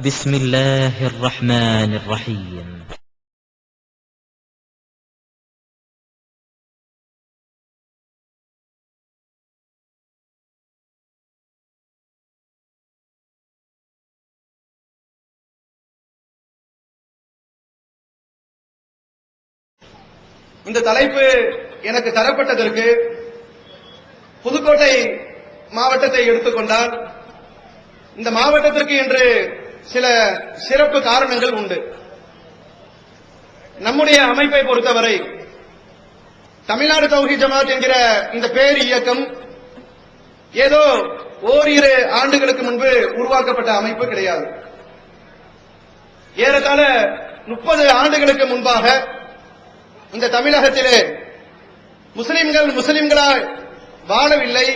بسم الله الرحمن الرحيم. இந்த தலைப்பு எனக்கு தரப்பட்டதற்கு புதுக்கோட்டை மாவட்டத்தை எடுத்துக்கொண்டால் இந்த மாவட்டத்திற்கு என்று சில சிறப்பு காரணங்கள் உண்டு. நம்முடைய அமைப்பை பொறுத்தவரை தமிழ்நாடு தௌஹீத் ஜமாத் என்கிற இந்த பேர் இயக்கம் ஏதோ ஓரிரு ஆண்டுகளுக்கு முன்பு உருவாக்கப்பட்ட அமைப்பு கிடையாது. ஏறத்தாழ 30 ஆண்டுகளுக்கு முன்பாக இந்த தமிழகத்திலே முஸ்லிம்களால் வாழவில்லை.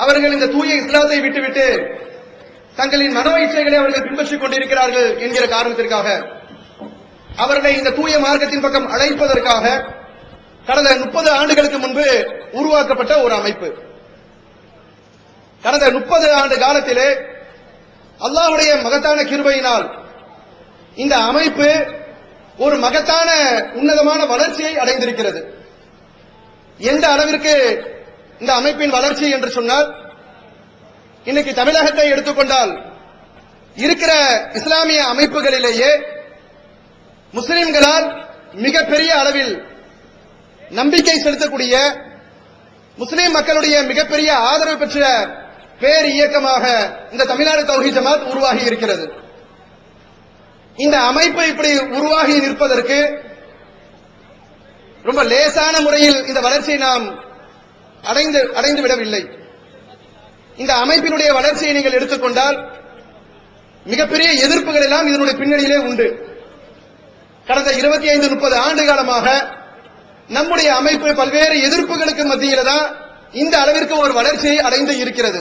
அவர்கள் இந்த தூய இஸ்லாத்தை விட்டுவிட்டு தங்களின் மனோ இச்சைகளை அவர்கள் பின்பற்றிக் கொண்டிருக்கிறார்கள் என்கிற காரணத்திற்காக அவர்களை இந்த தூய மார்க்கத்தின் பக்கம் அழைப்பதற்காக கடந்த 30 ஆண்டுகளுக்கு முன்பு உருவாக்கப்பட்ட ஒரு அமைப்பு. கடந்த 30 ஆண்டு காலத்திலே அல்லாஹ்வுடைய மகத்தான கிருபையினால் இந்த அமைப்பு ஒரு மகத்தான உன்னதமான வளர்ச்சியை அடைந்திருக்கிறது. எந்த அளவிற்கு இந்த அமைப்பின் வளர்ச்சி என்று சொன்னால், இன்னைக்கு தமிழகத்தை எடுத்துக்கொண்டால் இருக்கிற இஸ்லாமிய அமைப்புகளிலேயே முஸ்லிம்களால் மிகப்பெரிய அளவில் நம்பிக்கை செலுத்தக்கூடிய முஸ்லிம் மக்களுடைய மிகப்பெரிய ஆதரவு பெற்ற பேர் இயக்கமாக இந்த தமிழ்நாடு தௌஹீத் ஜமாத் உருவாகி இருக்கிறது. இந்த அமைப்பு இப்படி உருவாகி நிற்பதற்கு ரொம்ப லேசான முறையில் இந்த வளர்ச்சியை நாம் அடைந்து விடவில்லை. இந்த அமைப்பினுடைய வளர்ச்சியை நீங்கள் எடுத்துக்கொண்டால் மிகப்பெரிய எதிர்ப்புகள் எல்லாம் இதனுடைய பின்னணியிலே உண்டு. கடந்த 25-30 ஆண்டு காலமாக நம்முடைய அமைப்பு பல்வேறு எதிர்ப்புகளுக்கு மத்தியில தான் இந்த அளவிற்கு ஒரு வளர்ச்சியை அடைந்து இருக்கிறது.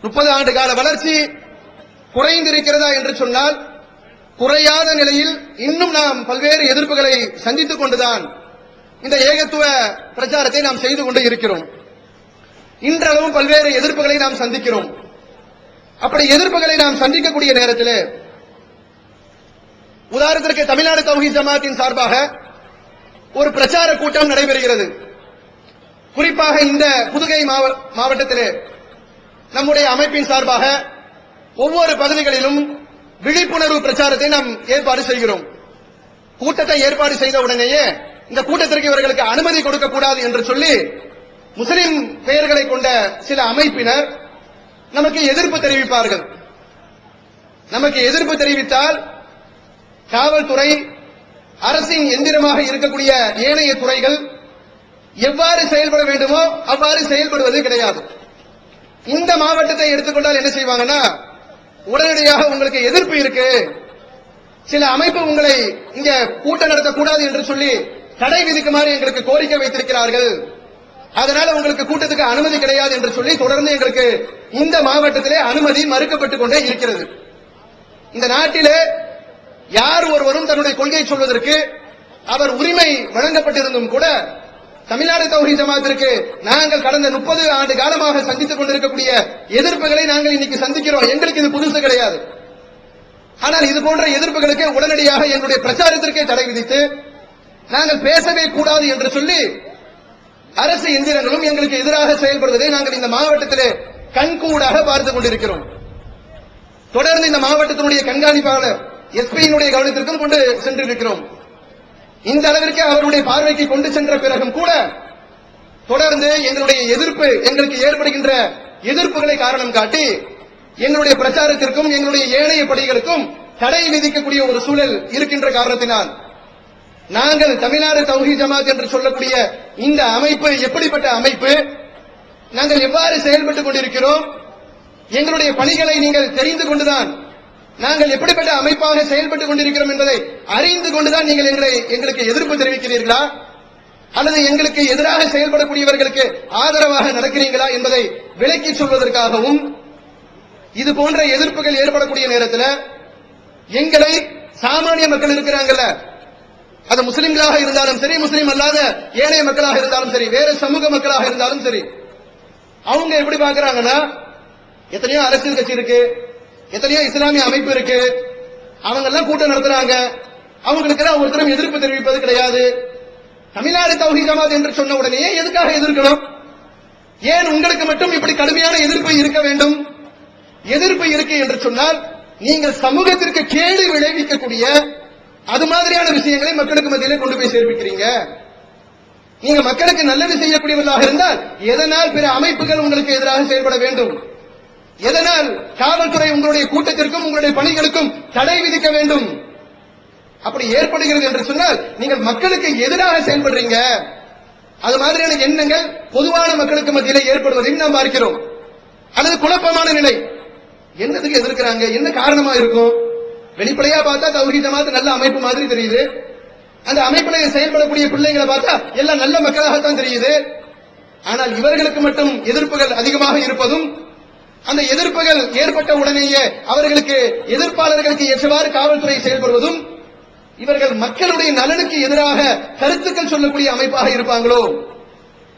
30 ஆண்டு கால வளர்ச்சி குறைந்திருக்கிறதா என்று சொன்னால், குறையாத நிலையில் இன்னும் நாம் பல்வேறு எதிர்ப்புகளை சந்தித்துக் கொண்டுதான் இந்த ஏகத்துவ பிரச்சாரத்தை நாம் செய்து கொண்டு இருக்கிறோம். இன்றளவும் பல்வேறு எதிர்ப்புகளை நாம் சந்திக்கிறோம். அப்படி எதிர்ப்புகளை நாம் சந்திக்கக்கூடிய நேரத்தில் உதாரணத்திற்கு தமிழ்நாடு தௌஹீத் ஜமாத்தின் சார்பாக ஒரு பிரச்சார கூட்டம் நடைபெறுகிறது. குறிப்பாக இந்த புதுகை மாவட்டத்திலே நம்முடைய அமைப்பின் சார்பாக ஒவ்வொரு பகுதிகளிலும் விழிப்புணர்வு பிரச்சாரத்தை நாம் ஏற்பாடு செய்கிறோம். கூட்டத்தை ஏற்பாடு செய்த உடனேயே இந்த கூட்டத்திற்கு இவர்களுக்கு அனுமதி கொடுக்கக்கூடாது என்று சொல்லி முஸ்லிம் பெயர்களை கொண்ட சில அமைப்பினர் நமக்கு எதிர்ப்பு தெரிவிப்பார்கள். நமக்கு எதிர்ப்பு தெரிவித்தால் காவல்துறை, அரசின் எந்திரமாக இருக்கக்கூடிய ஏனைய துறைகள் எவ்வாறு செயல்பட வேண்டுமோ அவ்வாறு செயல்படுவது கிடையாது. இந்த மாவட்டத்தை எடுத்துக்கொண்டால் என்ன செய்வாங்கன்னா, உடனடியாக உங்களுக்கு எதிர்ப்பு இருக்கு, சில அமைப்பு உங்களை இங்க கூட்டம் நடத்தக்கூடாது என்று சொல்லி தடை விதிக்குமாறு எங்களுக்கு கோரிக்கை வைத்திருக்கிறார்கள், அதனால உங்களுக்கு கூட்டத்துக்கு அனுமதி கிடையாது என்று சொல்லி தொடர்ந்து எங்களுக்கு இந்த மாவட்டத்திலே அனுமதி மறுக்கப்பட்டுக் கொண்டே இருக்கிறது. இந்த நாட்டிலே யார் ஒருவரும் தன்னுடைய கொள்கையை சொல்வதற்கு அவர் உரிமை வழங்கப்பட்டிருந்தும் கூட தமிழ்நாடு தௌஹீத் ஜமாத்திற்கு நாங்கள் கடந்த 30 ஆண்டு காலமாக சந்தித்துக் கொண்டிருக்கக்கூடிய எதிர்ப்புகளை நாங்கள் இன்னைக்கு சந்திக்கிறோம். எங்களுக்கு இது புதுசு கிடையாது. ஆனால் இது போன்ற எதிர்ப்புகளுக்கு உடனடியாக எங்களுடைய பிரச்சாரத்திற்கே தடை விதித்து நாங்கள் பேசவே கூடாது என்று சொல்லி அரசு எந்திரங்களும் எங்களுக்கு எதிராக செயல்படுவதை நாங்கள் இந்த மாவட்டத்திலே கண்கூடாக பார்த்துக் கொண்டிருக்கிறோம். தொடர்ந்து இந்த மாவட்டத்தினுடைய கண்காணிப்பாளர் எஸ்பியினுடைய கவனத்திற்கும் கொண்டு சென்றிருக்கிறோம். இந்த அளவிற்கு அவருடைய பார்வைக்கு கொண்டு சென்ற பிறகும் கூட தொடர்ந்து எங்களுடைய எதிர்ப்பு, எங்களுக்கு ஏற்படுகின்ற எதிர்ப்புகளை காரணம் காட்டி எங்களுடைய பிரச்சாரத்திற்கும் எங்களுடைய ஏனைய பணிகளுக்கும் தடை விதிக்கக்கூடிய ஒரு சூழல் இருக்கின்ற காரணத்தினால் நாங்கள் தமிழ்நாடு தௌஹீத் ஜமாத் என்று சொல்லக்கூடிய இந்த அமைப்பு எப்படிப்பட்ட அமைப்பு, நாங்கள் எவ்வாறு செயல்பட்டுக் கொண்டிருக்கிறோம், எங்களுடைய பணிகளை நீங்கள் தெரிந்து கொண்டுதான் நாங்கள் எப்படிப்பட்ட அமைப்பாக செயல்பட்டுக் கொண்டிருக்கிறோம் என்பதை அறிந்து கொண்டுதான் நீங்கள் எங்களுக்கு எதிர்ப்பு தெரிவிக்கிறீர்களா அல்லது எங்களுக்கு எதிராக செயல்படக்கூடியவர்களுக்கு ஆதரவாக நடக்கிறீங்களா என்பதை விளக்கி சொல்வதற்காகவும், இது போன்ற எதிர்ப்புகள் ஏற்படக்கூடிய நேரத்தில் எங்களை சாமானிய மக்கள் இருக்கிறாங்கல்ல, அது முஸ்லிம்களாக இருந்தாலும் சரி, முஸ்லிம் அல்லாத ஏனைய மக்களாக இருந்தாலும் சரி, வேற சமூக மக்களாக இருந்தாலும் சரி, அவங்க எப்படி பார்க்கறாங்கன்னா, எத்தனையோ அரசியல் கட்சி இருக்கு, எத்தனையோ இஸ்லாமிய அமைப்பு இருக்கு, அவங்க எல்லாம் கூட்டம் நடத்துறாங்க, அவங்களுக்கு எல்லாம் ஒருத்தரும் எதிர்ப்பு தெரிவிப்பது கிடையாது. தமிழ்நாடு தௌஹீத் ஜமாத் என்று சொன்ன உடனே எதுக்காக எதிர்க்கணும்? ஏன் உங்களுக்கு மட்டும் இப்படி கடுமையான எதிர்ப்பு இருக்க வேண்டும்? எதிர்ப்பு இருக்கு என்று சொன்னால் நீங்கள் சமூகத்திற்கு கேடு விளைவிக்கக்கூடிய அது மாதிரியான விஷயங்களை மக்களுக்கு மத்தியிலே கொண்டு போய் சேர்ப்பிக்கிறீங்க. நீங்க மக்களுக்கு நல்லது செய்யக்கூடியவர்களாக இருந்தால் எதனால் பிற அமைப்புகள் உங்களுக்கு எதிராக செயல்பட வேண்டும்? எதனால் காவல்துறை உங்களுடைய கூட்டத்திற்கும் உங்களுடைய பணிகளுக்கும் தடை விதிக்க வேண்டும்? அப்படி ஏற்படுகிறது என்று சொன்னால் நீங்கள் மக்களுக்கு எதிராக செயல்படுறீங்க. அது மாதிரியான எண்ணங்கள் பொதுவான மக்களுக்கு மத்தியிலே ஏற்படுவதையும் நாம் பார்க்கிறோம். அல்லது குழப்பமான நிலை, என்னதுக்கு எதிர்க்கிறாங்க, என்ன காரணமா இருக்கும்? வெளிப்படையா பார்த்தா தௌஹீத் ஜமாத் நல்ல அமைப்பு மாதிரி தெரியுது. அந்த அமைப்பிலே செயல்படக்கூடிய பிள்ளைகளை பார்த்தா எல்லாம் நல்ல மக்களாகத்தான் தெரியுது. ஆனால் இவர்களுக்கு மட்டும் எதிர்ப்புகள் அதிகமாக இருப்பதும், அந்த எதிர்ப்புகள் ஏற்பட்ட உடனேயே அவர்களுக்கு எதிர்ப்பாளர்களுக்கு ஏற்றவாறு காவல்துறை செயல்படுவதும், இவர்கள் மக்களுடைய நலனுக்கு எதிராக கருத்துக்கள் சொல்லக்கூடிய அமைப்பாக இருப்பாங்களோ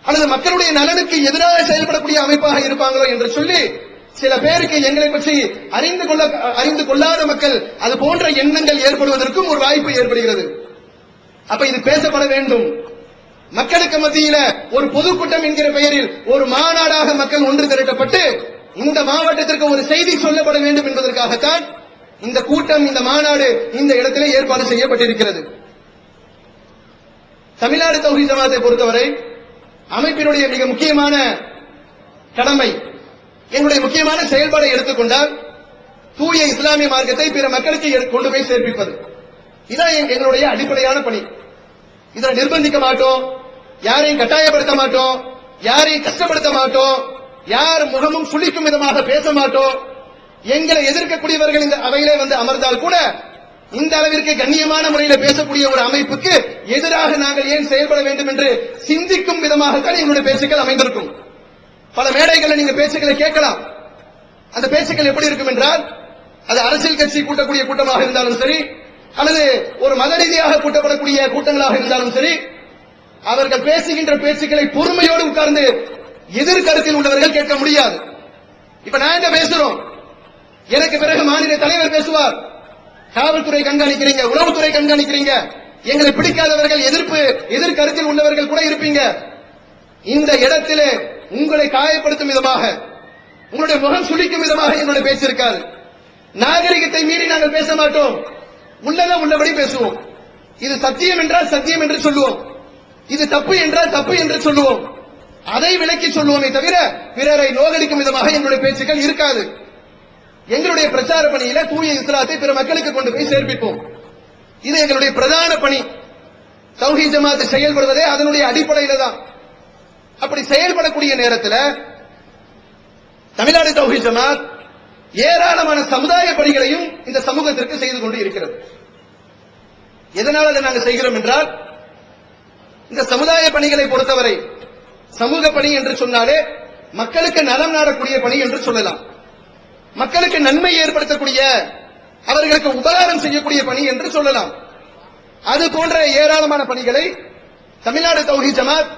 அல்லது மக்களுடைய நலனுக்கு எதிராக செயல்படக்கூடிய அமைப்பாக இருப்பாங்களோ என்று சொல்லி சில பேருக்கு எங்களை பற்றி அறிந்து கொள்ளாத மக்கள் அது போன்ற எண்ணங்கள் ஏற்படுவதற்கும் ஒரு வாய்ப்பு ஏற்படுகிறது. அப்ப இது பேசப்பட வேண்டும். மக்களுக்கு மத்தியில ஒரு பொதுக்கூட்டம் என்கிற பெயரில் ஒரு மாநாடாக மக்கள் ஒன்று திரட்டப்பட்டு இந்த மாவட்டத்திற்கு ஒரு செய்தி சொல்லப்பட வேண்டும் என்பதற்காகத்தான் இந்த கூட்டம், இந்த மாநாடு இந்த இடத்திலே ஏற்பாடு செய்யப்பட்டிருக்கிறது. தமிழ்நாடு தௌஹீத் ஜமாத்தை பொறுத்தவரை அமைப்பினுடைய மிக முக்கியமான கடமை, எங்களுடைய முக்கியமான செயல்பாடை எடுத்துக்கொண்டால் தூய இஸ்லாமிய மார்க்கத்தை பிற மக்களுக்கு கொண்டு போய் சேர்ப்பிப்பது. இதான் எங்களுடைய அடிப்படையான பணி. இதை நிர்பந்திக்க மாட்டோம், யாரையும் கட்டாயப்படுத்த மாட்டோம், யாரையும் கஷ்டப்படுத்த மாட்டோம், யார் முகமும் சுளிக்கும் விதமாக பேச மாட்டோம். எங்களை எதிர்க்கக்கூடியவர்கள் இந்த அவையிலே வந்து அமர்ந்தால் கூட இந்த அளவிற்கு கண்ணியமான முறையில் பேசக்கூடிய ஒரு அமைப்புக்கு எதிராக நாங்கள் ஏன் செயல்பட வேண்டும் என்று சிந்திக்கும் விதமாகத்தான் எங்களுடைய பேச்சுக்கள் அமைந்திருக்கும். பல மேடைகளில் நீங்க பேச்சுக்களை கேட்கலாம். அந்த பேச்சுக்கள் எப்படி இருக்கும் என்றால், அது அரசியல் கட்சி கூட்டக்கூடிய கூட்டமாக இருந்தாலும் சரி, அல்லது ஒரு மத ரீதியாக கூட்டப்படக்கூடிய கூட்டங்களாக இருந்தாலும் சரி, அவர்கள் பேசுகின்ற பேச்சுக்களை பொறுமையோடு உட்கார்ந்து எதிர்கருத்தில் உள்ளவர்கள் கேட்க முடியாது. இப்ப நான் என்ன பேசுறோம், எனக்கு பிறகு மாநில தலைவர் பேசுவார், காவல்துறை கண்காணிக்கிறீங்க, உளவுத்துறை கண்காணிக்கிறீங்க, எங்களை பிடிக்காதவர்கள் எதிர்கருத்தில் உள்ளவர்கள் கூட இருப்பீங்க. இந்த இடத்திலே உங்களை காயப்படுத்தும் விதமாக, உங்களுடைய முகம் சுளிக்கும் விதமாக என்னுடைய பேச்சு இருக்காது. நாகரிகத்தை மீறி நாங்கள் பேச மாட்டோம், உள்ளதான் உள்ளபடி பேசுவோம். இது சத்தியம் என்றால் சத்தியம் என்று சொல்லுவோம், இது தப்பு என்றால் தப்பு என்று சொல்லுவோம். அதை விலக்கி சொல்லுவோமே தவிர பிறரை நோகடிக்கும் விதமாக எங்களுடைய பேச்சுக்கள் இருக்காது. எங்களுடைய பிரச்சார பணியில தூய இஸ்லாத்தை பிற மக்களுக்கு கொண்டு போய் சேர்ப்பிப்போம். இது எங்களுடைய பிரதான பணி. தௌஹீத் ஜமாத் செயல்படுவதே அதனுடைய அடிப்படையில தான். அப்படி செயல்படக்கூடிய நேரத்தில் தமிழ்நாடு தௌஹீத் ஜமாத் ஏராளமான சமுதாய பணிகளையும் இந்த சமூகத்திற்கு செய்து கொண்டு இருக்கிறது. எதனால் அதை நாங்கள் செய்கிறோம் என்றால், இந்த சமுதாய பணிகளை பொறுத்தவரை சமூக பணி என்று சொன்னாலே மக்களுக்கு நலம் நாடக்கூடிய பணி என்று சொல்லலாம். மக்களுக்கு நன்மை ஏற்படுத்தக்கூடிய, அவர்களுக்கு உபகாரம் செய்யக்கூடிய பணி என்று சொல்லலாம். அது போன்ற ஏராளமான பணிகளை தமிழ்நாடு தௌஹீத் ஜமாத்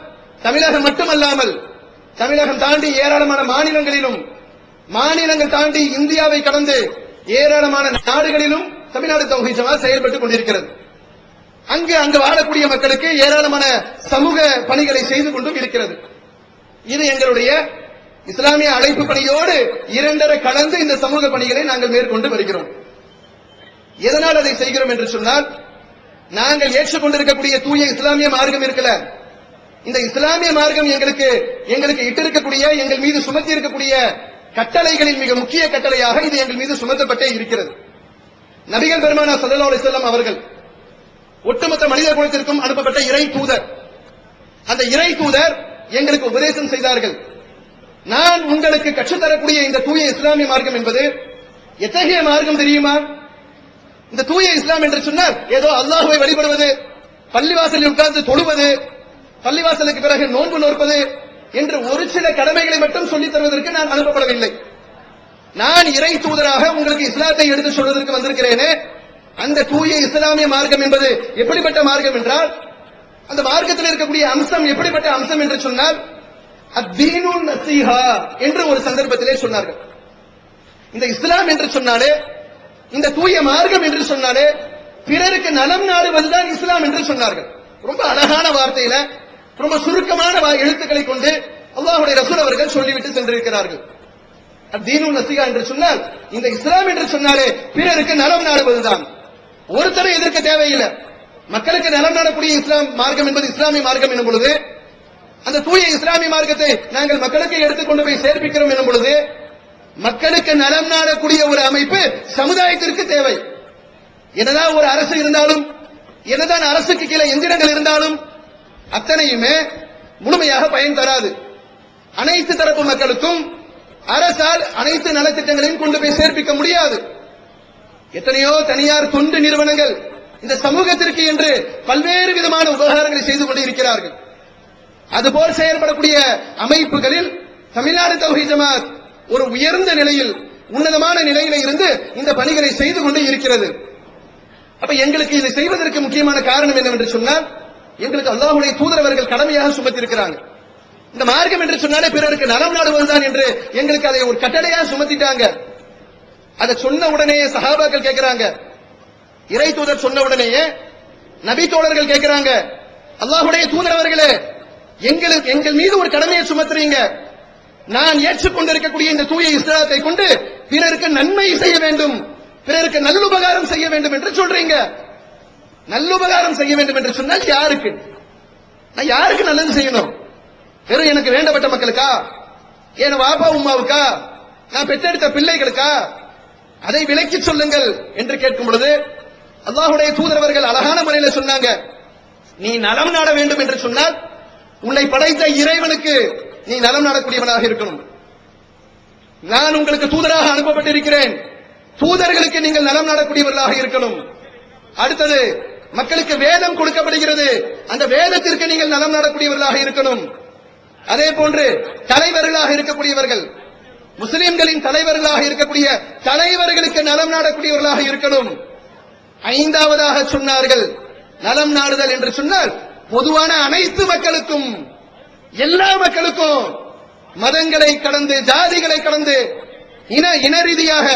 தமிழகம் மட்டுமல்லாமல் தமிழகம் தாண்டி ஏராளமான மாநிலங்களிலும், மாநிலங்கள் தாண்டி இந்தியாவை கடந்து ஏராளமான நாடுகளிலும் தமிழ்நாடு தௌஹீத் ஜமாத் செயல்பட்டுக் கொண்டிருக்கிறது. அங்கு வாழக்கூடிய மக்களுக்கு ஏராளமான சமூக பணிகளை செய்து கொண்டும் இருக்கிறது. இது எங்களுடைய இஸ்லாமிய அழைப்பு பணியோடு இரண்டரை கலந்து இந்த சமூக பணிகளை நாங்கள் மேற்கொண்டு வருகிறோம். எதனால் அதை செய்கிறோம் என்று சொன்னால், நாங்கள் ஏற்றுக்கொண்டிருக்கக்கூடிய தூய இஸ்லாமிய மார்க்கம் இருக்கல, இந்த இஸ்லாமிய மார்க்கம் எங்களுக்கு இட்டிருக்கக்கூடிய, எங்கள் மீது சுமத்தி இருக்கக்கூடிய கட்டளைகளில் மிக முக்கிய கட்டளையாக இது எங்கள் மீது சுமத்தப்பட்டே இருக்கிறது. நபிகள் பெருமானார் ஸல்லல்லாஹு அலைஹி வஸல்லம் அவர்கள் ஒட்டுமொத்த மனித குலத்திற்கும் அனுப்பப்பட்ட இறை தூதர். அந்த இறை தூதர் எங்களுக்கு உபதேசம் செய்தார்கள். நான் உங்களுக்கு கற்றுத்தரக்கூடிய இந்த தூய இஸ்லாமிய மார்க்கம் என்பது எத்தகைய மார்க்கம் தெரியுமா? இந்த தூய இஸ்லாம் என்று சொன்னால் ஏதோ அல்லாஹ்வை வழிபடுவது, பள்ளிவாசலில் உட்கார்ந்து தொழுவது, பள்ளிவாசலுக்கு பிறகு நோன்பு நோற்பது என்று ஒரு சில கடமைகளை மட்டும் சொல்லித் தருவதற்கு நான் அனுப்பப்படவில்லை. நான் இறை தூதராக உங்களுக்கு இஸ்லாத்தை எடுத்து சொல்வதற்கு வந்திருக்கிறேனே, அந்த தூய இஸ்லாமிய மார்க்கம் என்பது எப்படிப்பட்ட மார்க்கம் என்றால், அந்த மார்க்கத்தில் இருக்கக்கூடிய அம்சம் எப்படிப்பட்ட அம்சம் என்று சொன்னால், அத்தீனு நஸீஹா என்று ஒரு சந்தர்ப்பத்திலே சொன்னார்கள். இந்த இஸ்லாம் என்று சொன்னாலே, இந்த தூய மார்க்கம் என்று சொன்னாலே பிறருக்கு நலம் நாடுவதுதான் இஸ்லாம் என்று சொன்னார்கள். ரொம்ப அழகான வார்த்தையில, ரொம்ப சுருக்கமான எழுத்துக்களை கொண்டு அல்லாஹ்வுடைய ரசூல் அவர்கள் சொல்லிவிட்டு சென்றிருக்கிறார்கள். தீனு நசிகா என்று சொன்னால், இந்த இஸ்லாம் என்று சொன்னாலே பிறருக்கு நலம் நாடுவதுதான். ஒருத்தரை எதிர்க்க தேவையில்லை. மக்களுக்கு நலம் நாடக்கூடிய இஸ்லாம் மார்க்கம் என்பது இஸ்லாமிய மார்க்கம் என்னும் பொழுது, அந்த தூய இஸ்லாமிய மார்க்கத்தை நாங்கள் மக்களுக்கு எடுத்துக்கொண்டு போய் சேர்ப்பிக்கிறோம் என்னும் பொழுது, மக்களுக்கு நலம் நாடக்கூடிய ஒரு அமைப்பு சமுதாயத்திற்கு தேவை. என்னதான் ஒரு அரசு இருந்தாலும், என்னதான் அரசுக்கு கீழே எந்திரங்கள் இருந்தாலும் அத்தனையுமே முழுமையாக பயன் தராது. அனைத்து தரப்பு மக்களுக்கும் அரசால் அனைத்து நலத்திட்டங்களையும் கொண்டு போய் சேர்ப்பிக்க முடியாது. எத்தனையோ தனியார் தொண்டு நிறுவனங்கள் இந்த சமூகத்திற்கு என்று பல்வேறு விதமான உபகாரங்களை செய்து கொண்டு இருக்கிறார்கள். அதுபோல் செயல்படக்கூடிய அமைப்புகளில் தமிழ்நாடு தௌஹீத் ஜமாத் ஒரு உயர்ந்த நிலையில், உன்னதமான நிலையில இருந்து இந்த பணிகளை செய்து கொண்டு இருக்கிறது. அப்ப எங்களுக்கு இதை செய்வதற்கு முக்கியமான காரணம் என்னவென்று சொன்னால், எங்களுக்கு அல்லாஹ்வுடைய தூதரவர்கள் கடமையாக சுமத்திருக்கிறாங்க. இந்த மார்க்கம் என்று சொன்னாலே பிறருக்கு நலம் நாடுவதுதான் என்று எங்களுக்கு அதை ஒரு கட்டளையாக சுமத்திட்டாங்க. அதை சொன்ன உடனே சஹாபாக்கள் கேட்கிறாங்க, இறை தூதர் சொன்ன உடனேயே நபி தோழர்கள் கேட்கிறாங்க, அல்லாஹ்வுடைய தூதரவர்களே, எங்கள் மீது ஒரு கடமையை சுமத்துறீங்க. நான் ஏற்றுக்கொண்டிருக்கக்கூடிய இந்த தூய இஸ்லாத்தை கொண்டு பிறருக்கு நன்மை செய்ய வேண்டும், பிறருக்கு நல்லுபகாரம் செய்ய வேண்டும் என்று சொல்றீங்க. நல்லுபகாரம் செய்ய வேண்டும் என்று சொன்னால் யாருக்கு? நான் யாருக்கு நல்லது செய்யணும்? வெறும் எனக்கு வேண்டப்பட்ட மக்களுக்கா? என் வாப்பா உமாவுக்கா? நான் பெற்றெடுத்த பிள்ளைகளுக்கா? அதை விலக்கி சொல்லுங்கள் என்று கேட்கும் பொழுது அல்லாஹ்வுடைய தூதரவர்கள் அழகான முறையில் சொன்னாங்க, நீ நலம் நாட வேண்டும் என்று சொன்னால் உன்னை படைத்த இறைவனுக்கு நீ நலம் நாடக்கூடியவனாக இருக்கணும். நான் உங்களுக்கு தூதராக அனுப்பப்பட்டிருக்கிறேன், தூதர்களுக்கு நீங்கள் நலம் நாடக்கூடியவர்களாக இருக்கணும். அடுத்தது, மக்களுக்கு வேதம் கொடுக்கப்படுகிறது, அந்த வேதத்திற்கு நீங்கள் நலம் நாடக்கூடியவர்களாக இருக்கணும். அதே போன்று தலைவர்களாக இருக்கக்கூடியவர்கள், முஸ்லிம்களின் தலைவர்களாக இருக்கக்கூடிய தலைவர்களுக்கு நலம் நாடக்கூடியவர்களாக இருக்கணும். ஐந்தாவதாக சொன்னார்கள், நலம் நாடுதல் என்று சொன்னால் பொதுவான அனைத்து மக்களுக்கும், எல்லா மக்களுக்கும், மதங்களை கடந்து, ஜாதிகளை கடந்து, இன ரீதியாக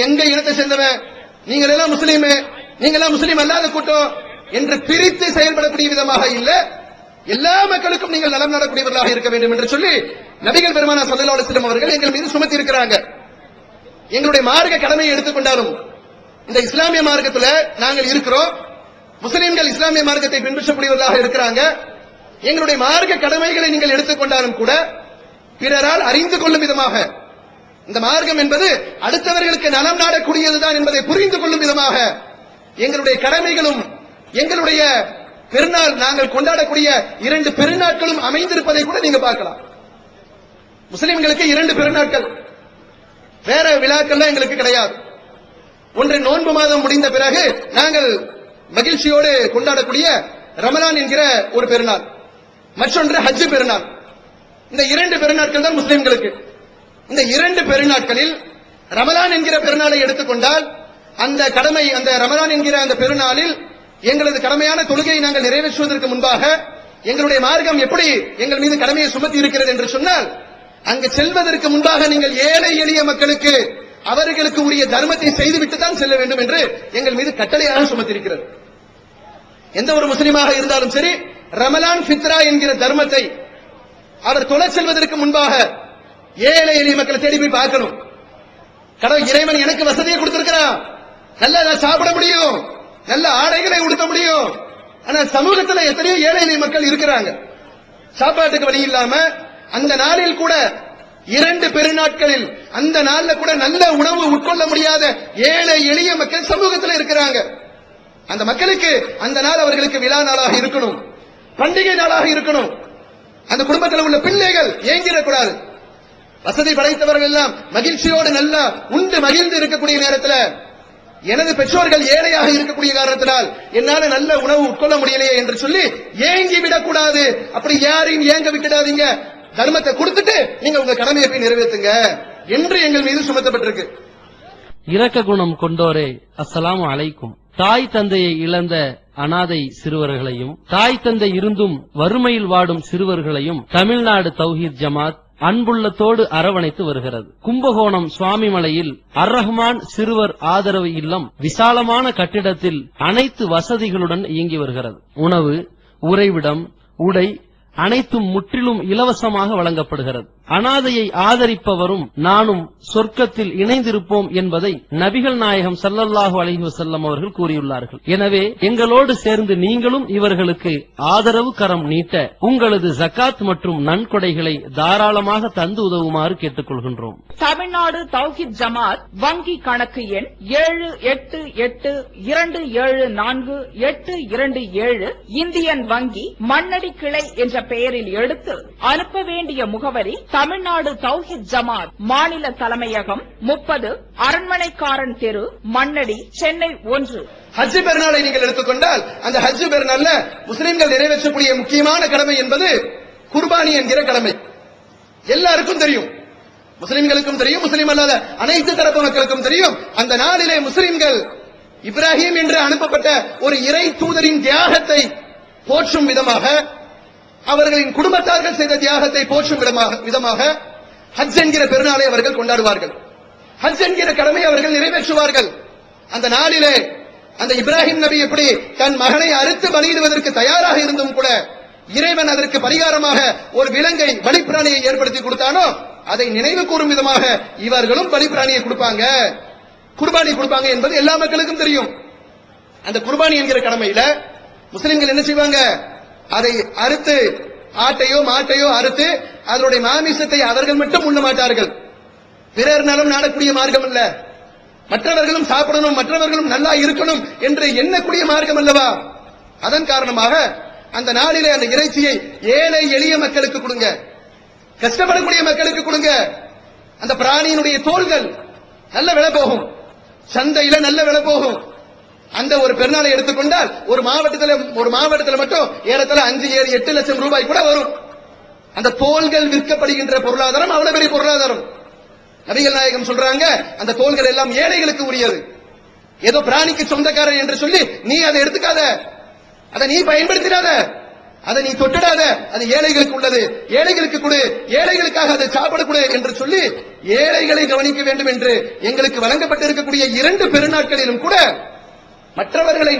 எங்க இனத்தை சேர்ந்தவன், நீங்கள் எல்லாம் முஸ்லீம், நீங்கள் எல்லாம் முஸ்லீம் அல்லாத கூட்டம் என்று பிரித்து செயல்படக்கூடிய விதமாக இல்ல, எல்லா மக்களுக்கும் நீங்கள் நலம் நாடக்கூடியவர்களாக இருக்க வேண்டும் என்று சொல்லி நபிகள் பெருமானார் ஸல்லல்லாஹு அலைஹி வஸல்லம் அவர்கள் எங்கள் மீது சுமத்தி இருக்கிறாங்க. எங்களுடைய மார்க்க கடமையை எடுத்துக்கொண்டாலும் இந்த இஸ்லாமிய மார்க்கத்தில் நாங்கள் இருக்கிறோம், முஸ்லிம்கள் இஸ்லாமிய மார்க்கத்தை பின்பற்றக்கூடியவர்களாக இருக்கிறாங்க. எங்களுடைய மார்க்க கடமைகளை நீங்கள் எடுத்துக்கொண்டாலும் கூட பிறரால் அறிந்து கொள்ளும் விதமாக, இந்த மார்க்கம் என்பது அடுத்தவர்களுக்கு நலம் நாடக்கூடியதுதான் என்பதை புரிந்து கொள்ளும் விதமாக எங்களுடைய கடமைகளும், எங்களுடைய பெருநாள், நாங்கள் கொண்டாடக்கூடிய 2 பெருநாட்களும் அமைந்திருப்பதை கூட நீங்க பார்க்கலாம். முஸ்லிம்களுக்கு 2 பெருநாட்கள், வேற விழாக்கள் எங்களுக்கு கிடையாது. ஒன்று நோன்பு மாதம் முடிந்த பிறகு நாங்கள் மகிழ்ச்சியோடு கொண்டாடக்கூடிய ரமலான் என்கிற ஒரு பெருநாள், மற்றொன்று ஹஜ் பெருநாள். இந்த 2 பெருநாட்கள் தான் முஸ்லிம்களுக்கு. இந்த 2 பெருநாட்களில் ரமலான் என்கிற பெருநாளை எடுத்துக்கொண்டால், அந்த கடமை, அந்த ரமலான் என்கிற அந்த பெருநாளில் எங்களது கடமையான தொழுகையை நாங்கள் நிறைவேற்றுவதற்கு முன்பாக எங்களுடைய மார்க்கம் எப்படி எங்கள் மீது கடமையை சுமத்தி இருக்கிறது என்று சொன்னால், அங்கு செல்வதற்கு முன்பாக நீங்கள் ஏழை எளிய மக்களுக்கு அவர்களுக்கு உரிய தர்மத்தை செய்துவிட்டு தான் செல்ல வேண்டும் என்று எங்கள் மீது கட்டளையாக சுமத்திருக்கிறது. எந்த ஒரு முஸ்லிமாக இருந்தாலும் சரி, ரமலான் ஃபித்ரா என்கிற தர்மத்தை அவர் தொலை செல்வதற்கு முன்பாக ஏழை எளிய மக்களை தேடி போய் பார்க்கணும். கடவுள் இறைவன் எனக்கு வசதியை கொடுத்திருக்கிறான், நல்லா சாப்பிட முடியும், நல்ல ஆடைகளை உடுத்த முடியும். ஆனா சமூகத்தில் எத்தனையோ ஏழை எளிய மக்கள் இருக்கிறாங்க, சாப்பாட்டுக்கு வழி இல்லாம. அந்த நாளில் கூட 2 பெருநாட்களில் அந்த நாள்ல கூட நல்ல உணவு உட்கொள்ள முடியாத ஏழை எளிய மக்கள் சமூகத்தில் இருக்கிறாங்க. அந்த மக்களுக்கு அந்த நாள் அவர்களுக்கு விழா நாளாக இருக்கணும், பண்டிகை நாளாக இருக்கணும். அந்த குடும்பத்தில் உள்ள பிள்ளைகள் ஏங்கிடக்கூடாது. வசதி படைத்தவர்கள் எல்லாம் மகிழ்ச்சியோடு நல்லா உண்டு மகிழ்ந்து இருக்கக்கூடிய நேரத்தில் எனது பெற்றோர்கள் ஏழையாக இருக்கக்கூடிய காரணத்தினால் என்னால நல்ல உணவு உட்கொள்ள முடியலையே என்று சொல்லி ஏங்கி விடக்கூடாது. அப்படி யாரையும் ஏங்க விட்டுடாதீங்க, தர்மத்தை கொடுத்துட்டு நீங்க உங்க கடமையை போய் நிறைவேற்றுங்க என்று எங்கள் மீது சுமத்தப்பட்டிருக்கு. இரக்க குணம் கொண்டோரே, அஸ்ஸலாமு அலைக்கும். தாய் தந்தையை இழந்த அனாதை சிறுவர்களையும், தாய் தந்தை இருந்தும் வறுமையில் வாடும் சிறுவர்களையும் தமிழ்நாடு தௌஹீத் ஜமாத் அன்புள்ளத்தோடு அரவணைத்து வருகிறது. கும்பகோணம் சுவாமிமலையில் அர்-ரஹ்மான் சிறுவர் ஆதரவு இல்லம் விசாலமான கட்டிடத்தில் அனைத்து வசதிகளுடன் இயங்கி வருகிறது. உணவு, உறைவிடம், உடை அனைத்தும் முற்றிலும் இலவசமாக வழங்கப்படுகிறது. அனாதையை ஆதரிப்பவரும் நானும் சொர்க்கத்தில் இணைந்திருப்போம் என்பதை நபிகள் நாயகம் ஸல்லல்லாஹு அலைஹி வஸல்லம் அவர்கள் கூறியுள்ளார்கள். எனவே எங்களோடு சேர்ந்து நீங்களும் இவர்களுக்கு ஆதரவு கரம் நீட்ட உங்களது ஜகாத் மற்றும் நன்கொடைகளை தாராளமாக தந்து உதவுமாறு கேட்டுக்கொள்கின்றோம். தமிழ்நாடு தௌஹீத் ஜமாத் வங்கி கணக்கு எண் 7882742827 இந்தியன் வங்கி மண்ணடி கிளை என்ற பெயரில் எடுத்து அனுப்ப வேண்டிய முகவரி தமிழ்நாடு தௌஹீத் ஜமாத் மாநில தலைமையகம் 30 அரண்மனைக்காரன் தெரு மண்ணடி சென்னை 1. ஹஜ் பெருநாளை நீங்கள் எடுத்துக்கொண்டால் அந்த ஹஜ் பெருநாள்ல முஸ்லிம்கள் நிறைவேற்றக்கூடிய முக்கியமான கடமை என்பது குர்பானி என்கிற கடமை. எல்லாருக்கும் தெரியும், முஸ்லிம்களுக்கும் தெரியும், முஸ்லிம் அல்லாத அனைத்து தரப்பு மக்களுக்கும் தெரியும். அந்த நாளிலே முஸ்லிம்கள் இப்ராஹிம் என்று அனுப்பப்பட்ட ஒரு இறை தூதரின் தியாகத்தை போற்றும் விதமாக, அவர்களின் குடும்பத்தார்கள் செய்த தியாகத்தை போற்றும் விதமாக ஹஜ் என்கிற பெருநாளை அவர்கள் கொண்டாடுவார்கள். ஹஜ் என்கிற கடமை அவர்கள் நிறைவேற்றுவார்கள். அந்த நாளிலே அந்த இப்ராஹிம் நபி எப்படி தன் மகனை அறுத்து பலியிடுவதற்கு தயாராக இருந்தும் கூட இறைவன் அதற்கு பரிகாரமாக ஒரு விலங்கை பலிப்பிராணியை ஏற்படுத்தி கொடுத்தானோ அதை நினைவு கூறும் விதமாக இவர்களும் பலிப்பிராணியை கொடுப்பாங்க, குர்பானி கொடுப்பாங்க என்பது எல்லா மக்களுக்கும் தெரியும். அந்த குர்பானி என்கிற கடமையில முஸ்லிம்கள் என்ன செய்வாங்க? அதை அறுத்து ஆட்டையோ மாட்டையோ அறுத்து அதனுடைய மாமிசத்தை அவர்கள் மட்டும் உண்ண மாட்டார்கள். பிறர் நலம் நாடக்கூடிய மார்க்கம் அல்ல, மற்றவர்களும் சாப்பிடணும், மற்றவர்களும் நல்லா இருக்கணும் என்று எண்ணக்கூடிய மார்க்கம் அல்லவா? அதன் காரணமாக அந்த நாளிலே அந்த இறைச்சியை ஏழை எளிய மக்களுக்கு கொடுங்க, கஷ்டப்படக்கூடிய மக்களுக்கு கொடுங்க. அந்த பிராணியினுடைய தோள்கள் நல்ல விலை போகும், சந்தையில நல்ல விலை போகும். அந்த ஒரு பெருநாளை எடுத்துக்கொண்டால் ஒரு மாவட்டத்தில் மட்டும் ஏறத்தாழ 5-7-8 லட்சம் ரூபாய் கூட வரும். அந்த தோள்கள் விற்கப்படுகின்ற பொருளாதாரம் அவ்வளவு பெரிய பொருளாதாரம். நபிகள் நாயகம் சொல்றாங்க, அந்த தோள்கள் எல்லாம் ஏழைகளுக்கு உரியது. ஏதோ பிராணிக்கு சொந்தக்காரன் என்று சொல்லி நீ அதை எடுத்துக்காத, அதை நீ பயன்படுத்திடாத, அதை நீ தொட்டுடாத, அது ஏழைகளுக்கு உள்ளது, ஏழைகளுக்கு கொடு, ஏழைகளுக்காக அதை சாப்பிடக்கூடாது என்று சொல்லி ஏழைகளை கவனிக்க வேண்டும் என்று எங்களுக்கு வழங்கப்பட்டிருக்கக்கூடிய 2 பெருநாட்களிலும் கூட மற்றவர்களை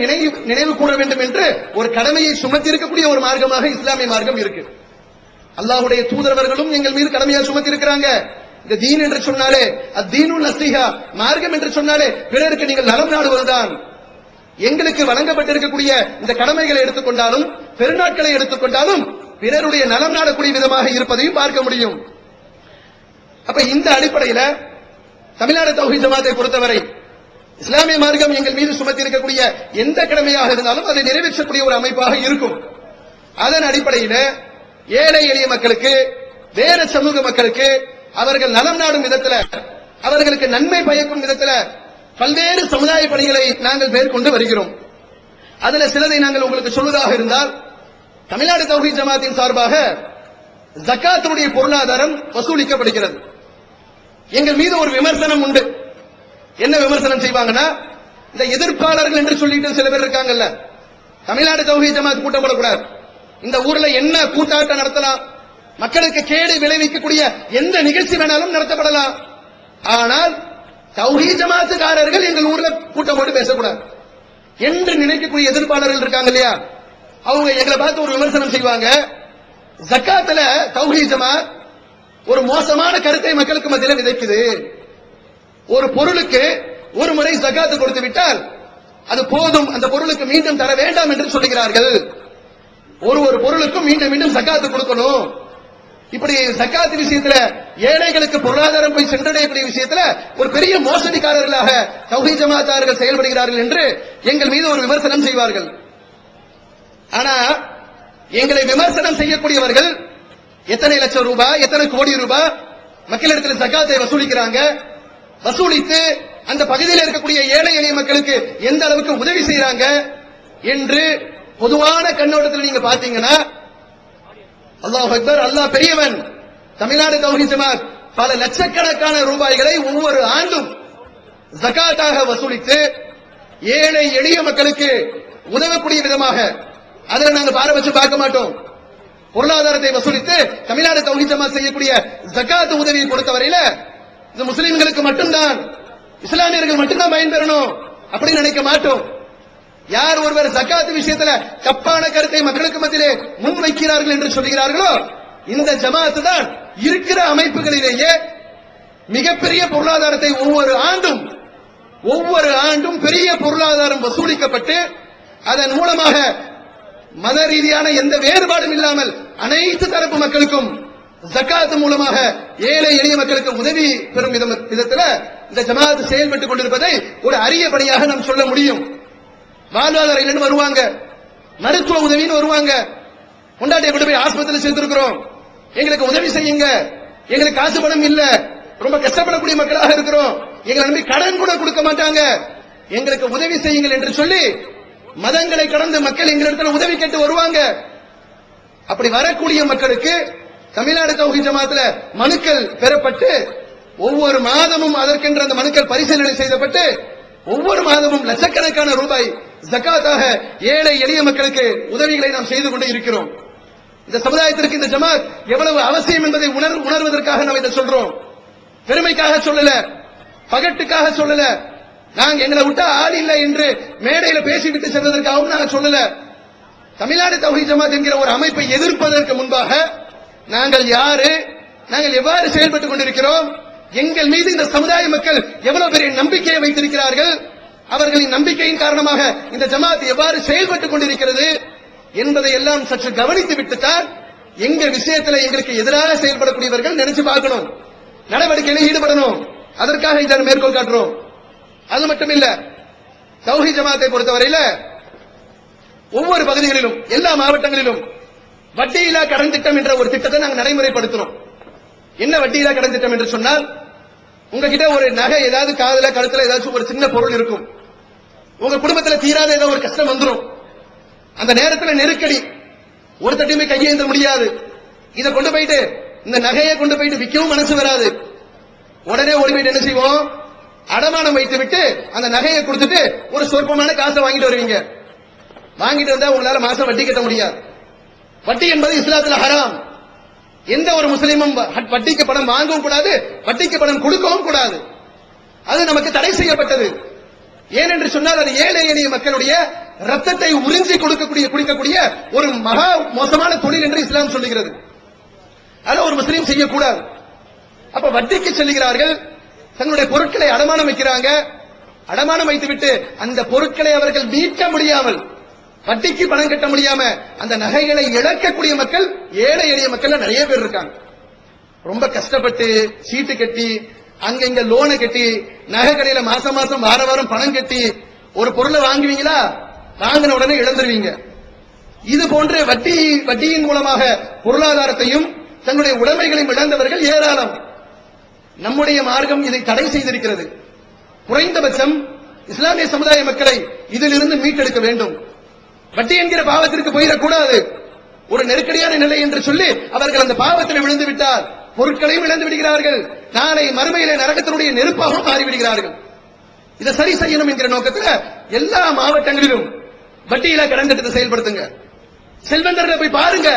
நினைவு கூற வேண்டும் என்று ஒரு கடமையை சுமத்தி இருக்கக்கூடிய ஒரு மார்க்கமாக இஸ்லாமிய மார்க்கம் இருக்கு. அல்லாஹ்வுடைய தூதரவர்களும் எங்கள் மீது கடமையாக சுமத்தி இருக்கிறாங்க. இந்த தீன் என்று சொன்னாலே அத்தீனுன் நஸீஹா, மார்க்கம் என்று சொன்னாலே பிறருக்கு நீங்கள் நலம் நாடுவதுதான். எங்களுக்கு வழங்கப்பட்டிருக்கக்கூடிய இந்த கடமைகளை எடுத்துக்கொண்டாலும் பெருநாட்களை எடுத்துக்கொண்டாலும் பிறருடைய நலம் நாடக்கூடிய விதமாக இருப்பதையும் பார்க்க முடியும். அப்ப இந்த அடிப்படையில தமிழ்நாடு தௌஹீத் ஜமாத்தை பொறுத்தவரை இஸ்லாமிய மார்க்கம் எங்கள் மீது சுமத்தி இருக்கக்கூடிய எந்த கடமையாக இருந்தாலும் அதை நிறைவேற்றக்கூடிய ஒரு அமைப்பாக இருக்கும். அதன் அடிப்படையில் ஏழை எளிய மக்களுக்கு, வேற சமூக மக்களுக்கு அவர்கள் நலம் நாடும் விதத்தில், அவர்களுக்கு நன்மை பயக்கும் விதத்தில் பல்வேறு சமுதாய பணிகளை நாங்கள் மேற்கொண்டு வருகிறோம். அதுல சிலதை நாங்கள் உங்களுக்கு சொல்வதாக இருந்தால், தமிழ்நாடு தௌஹீத் ஜமாத்தின் சார்பாக ஜகாத்துடைய பொருளாதாரம் வசூலிக்கப்படுகிறது. எங்கள் மீது ஒரு விமர்சனம் உண்டு. என்ன விமர்சனம் செய்வாங்கன்னா, இந்த எதிர்ப்பாளர்கள் என்று சொல்லிட்டு சில பேர் இருக்காங்கல்ல, தமிழ்நாடு தௌஹீத் ஜமாத் கூட்டம் போடக்கூடாது, இந்த ஊர்ல என்ன கூட்டாட்டம் நடத்தலாம், மக்களுக்கு கேடு விளைவிக்கக்கூடிய எந்த நிகழ்ச்சி வேணாலும் நடத்தப்படலாம், ஆனால் தௌஹீத் ஜமாத்துக்காரர்கள் எங்கள் ஊர்ல கூட்டம் போட்டு பேசக்கூடாது என்று நினைக்கக்கூடிய எதிர்ப்பாளர்கள் இருக்காங்க இல்லையா, அவங்க எங்களை பார்த்து ஒரு விமர்சனம் செய்வாங்க. ஜக்காத்துல தௌஹீத் ஜமாத் ஒரு மோசமான கருத்தை மக்களுக்கு மத்தியில் விதைக்குது. ஒரு பொருளுக்கு ஒரு முறை ஜகாத் கொடுத்து விட்டால் அது போதும், அந்த பொருளுக்கு மீண்டும் தர வேண்டாம் என்று சொல்லுகிறார்கள். ஒரு பொருளுக்கும் மீண்டும் மீண்டும் ஜகாத் கொடுக்கணும். இப்படி ஜகாத் விஷயத்துல ஏழைகளுக்கு பொருளாதாரம் போய் சென்றடையக்கூடிய விஷயத்துல ஒரு பெரிய மோசடிக்காரர்களாக தௌஹீத் ஜமாத்தார்கள் செயல்படுகிறார்கள் என்று எங்கள் மீது ஒரு விமர்சனம் செய்வார்கள். ஆனா எங்களை விமர்சனம் செய்யக்கூடியவர்கள் எத்தனை லட்சம் ரூபாய், எத்தனை கோடி ரூபாய் மக்களிடத்தில் ஜகாத்தை வசூலிக்கிறாங்க, வசூலித்து அந்த பகுதியில் இருக்கக்கூடிய ஏழை எளிய மக்களுக்கு எந்த அளவுக்கு உதவி செய்யறாங்க என்று பொதுவான கண்ணோட்டத்தில் நீங்க பாத்தீங்கன்னா, அல்லாஹ் அக்பர், அல்லாஹ் பெரியவன். தமிழ்நாடு தௌஹீத் ஜமாத் பல லட்சக்கணக்கான ரூபாய்களை ஒவ்வொரு ஆண்டும் ஜகாத்தாக வசூலித்து ஏழை எளிய மக்களுக்கு உதவக்கூடிய விதமாக, அதில் நாங்கள் பாரபட்சம் பார்க்க மாட்டோம். பொருளாதாரத்தை வசூலித்து தமிழ்நாடு தௌஹீத் ஜமாத் செய்யக்கூடிய ஜகாத் உதவியை பொறுத்தவரையில இது முஸ்லிம்களுக்கு மட்டும்தான், இஸ்லாமியர்கள் மட்டும்தான் பயன்பெறணும் அப்படின்னு நினைக்க மாட்டோம். யார் ஒருவர் ஜகாத் விஷயத்துல தப்பான கருத்தை மக்களுக்கு மத்தியிலே முன்வைக்கிறார்கள் என்று சொல்கிறார்களோ இந்த ஜமாத் தான் இருக்கிற அமைப்புகளிலேயே மிகப்பெரிய பொருளாதாரத்தை ஒவ்வொரு ஆண்டும் பெரிய பொருளாதாரம் வசூலிக்கப்பட்டு அதன் மூலமாக மத ரீதியான எந்த வேறுபாடும் இல்லாமல் அனைத்து தரப்பு மக்களுக்கும் ஜகாத் மூலமாக ஏழை எளிய மக்களுக்கு உதவி பெறும் விதத்தில் இந்த ஜமாத் செயல்பட்டுக் கொண்டிருப்பதை ஒரு அரிய பணியாக நாம் சொல்ல முடியும். வாழ்வாதார இல்லைன்னு வருவாங்க, மருத்துவ உதவின்னு வருவாங்க, கொண்டாட்டியை கொண்டு போய் ஆஸ்பத்திரியில் சேர்த்திருக்கிறோம், எங்களுக்கு உதவி செய்யுங்க, எங்களுக்கு காசு பணம் இல்ல, ரொம்ப கஷ்டப்படக்கூடிய மக்களாக இருக்கிறோம், எங்களை நம்பி கடன் கூட கொடுக்க மாட்டாங்க, எங்களுக்கு உதவி செய்யுங்கள் என்று சொல்லி மதங்களை கடந்து மக்கள் எங்களிடத்தில் உதவி கேட்டு வருவாங்க. அப்படி வரக்கூடிய மக்களுக்கு தமிழ்நாடு தௌஹீத் ஜமாத்ல மனுக்கள் பெறப்பட்டு ஒவ்வொரு மாதமும் அதற்கென்ற அந்த மனுக்கள் பரிசீலனை செய்யப்பட்டு ஒவ்வொரு மாதமும் லட்சக்கணக்கான ரூபாய் ஜகாத்தாக ஏழை எளிய மக்களுக்கு உதவிகளை நாம் செய்து கொண்டு இருக்கிறோம். இந்த சமுதாயத்திற்கு இந்த ஜமாத் எவ்வளவு அவசியம் என்பதை உணர்வதற்காக நாம் இதை சொல்றோம். பெருமைக்காக சொல்லல, பகட்டுக்காக சொல்லல, நாங்க எங்களை விட்டா ஆள் இல்லை என்று மேடையில பேசிவிட்டு செல்வதற்காகவும் நாங்கள் சொல்லல. தமிழ்நாடு தௌஹீத் ஜமாத் என்கிற ஒரு அமைப்பை எதிர்ப்பதற்கு முன்பாக நாங்கள் யாரு, நாங்கள் எவ்வாறு செயல்பட்டுக் கொண்டிருக்கிறோம், எங்கள் மீது இந்த சமுதாய மக்கள் எவ்வளவு பெரிய நம்பிக்கையை வைத்திருக்கிறார்கள், அவர்களின் நம்பிக்கையின் காரணமாக இந்த ஜமாத் எவ்வாறு செயல்பட்டுக் கொண்டிருக்கிறது என்பதை எல்லாம் சற்று கவனித்து விட்டுத்தான் எங்க விஷயத்தில் எங்களுக்கு எதிராக செயல்படக்கூடியவர்கள் நினைச்சு பார்க்கணும், நடவடிக்கையில் ஈடுபடணும். அதற்காக இதை மேற்கோள் காட்டுறோம். அது மட்டுமில்ல, தௌஹீத் ஜமாத்தை பொறுத்தவரையில ஒவ்வொரு பகுதிகளிலும் எல்லா மாவட்டங்களிலும் வட்டியில்லா கடன் திட்டம் என்ற ஒரு திட்டத்தை நாங்கள் நடைமுறைப்படுத்துறோம். என்ன வட்டியில்லா கடன் திட்டம் என்று சொன்னால், உங்ககிட்ட ஒரு நகை ஏதாவது காதுல கழுத்துல ஏதாச்சும் ஒரு சின்ன பொருள் இருக்கும், உங்க குடும்பத்தில் தீராத ஏதோ ஒரு கஷ்டம் வந்துடும், அந்த நேரத்தில் நெருக்கடி, ஒரு தட்டியுமே கையேந்த முடியாது, இதை கொண்டு போயிட்டு இந்த நகையை கொண்டு போயிட்டு விற்கவும் மனசு வராது, உடனே ஓடி போயிட்டு என்ன செய்வோம், அடமானம் வைத்து விட்டு அந்த நகையை கொடுத்துட்டு ஒரு சொற்பமான காசை வாங்கிட்டு வருவீங்க. வாங்கிட்டு வந்தா உங்களால மாசம் வட்டி கட்ட முடியாது. வட்டி என்பது இஸ்லாத்துல ஹராம். எந்த ஒரு முஸ்லீமும் வட்டிக்கு பணம் வாங்கவும் கூடாது, வட்டிக்கு பணம் கொடுக்கவும் கூடாது. அது நமக்கு தடை செய்யப்பட்டது. ஏனென்று சொன்னால் அது ஏழை எளிய மக்களுடைய ரத்தத்தை உறிஞ்சி குடிக்கக்கூடிய ஒரு மகா மோசமான தொழில் என்று இஸ்லாம் சொல்லுகிறது. அதை ஒரு முஸ்லீம் செய்யக்கூடாது. அப்ப வட்டிக்கு செல்கிறார்கள், தங்களுடைய பொருட்களை அடமானம் வைக்கிறாங்க. அடமானம் வைத்துவிட்டு அந்த பொருட்களை அவர்கள் மீட்க முடியாமல், வட்டிக்கு பணம் கட்ட முடியாம அந்த நகைகளை இழக்கக்கூடிய மக்கள் ஏழை எளிய மக்கள் நிறைய பேர் இருக்காங்க. ரொம்ப கஷ்டப்பட்டு சீட்டு கட்டி அங்க இங்க லோனை கட்டி நகை கடையில மாசம் மாசம் வார வாரம் பணம் கட்டி ஒரு பொருளை வாங்குவீங்களா, வாங்கின உடனே இழந்துருவீங்க. இது போன்ற வட்டியின் மூலமாக பொருளாதாரத்தையும் தங்களுடைய உடைமைகளையும் இழந்தவர்கள் ஏராளம். நம்முடைய மார்க்கம் இதை தடை செய்திருக்கிறது. குறைந்தபட்சம் இஸ்லாமிய சமுதாய மக்களை இதிலிருந்து மீட்டெடுக்க வேண்டும். வட்டி என்கிற பாவத்திற்கு போயிடக்கூடாது. ஒரு நெருக்கடியான நிலை என்று சொல்லி அவர்கள் அந்த பாவத்தில் விழுந்து விட்டால் பொருட்களையும் இழந்து விடுகிறார்கள், நாளை மறுமையிலே நரகத்தினுடைய நெருப்பாகவும் மாறிவிடுகிறார்கள். இதை சரி செய்யணும் என்கிற நோக்கத்தில் எல்லா மாவட்டங்களிலும் வட்டியில்லா கடன் திட்டத்தை செயல்படுத்துங்க. செல்வந்தர்களை போய் பாருங்க.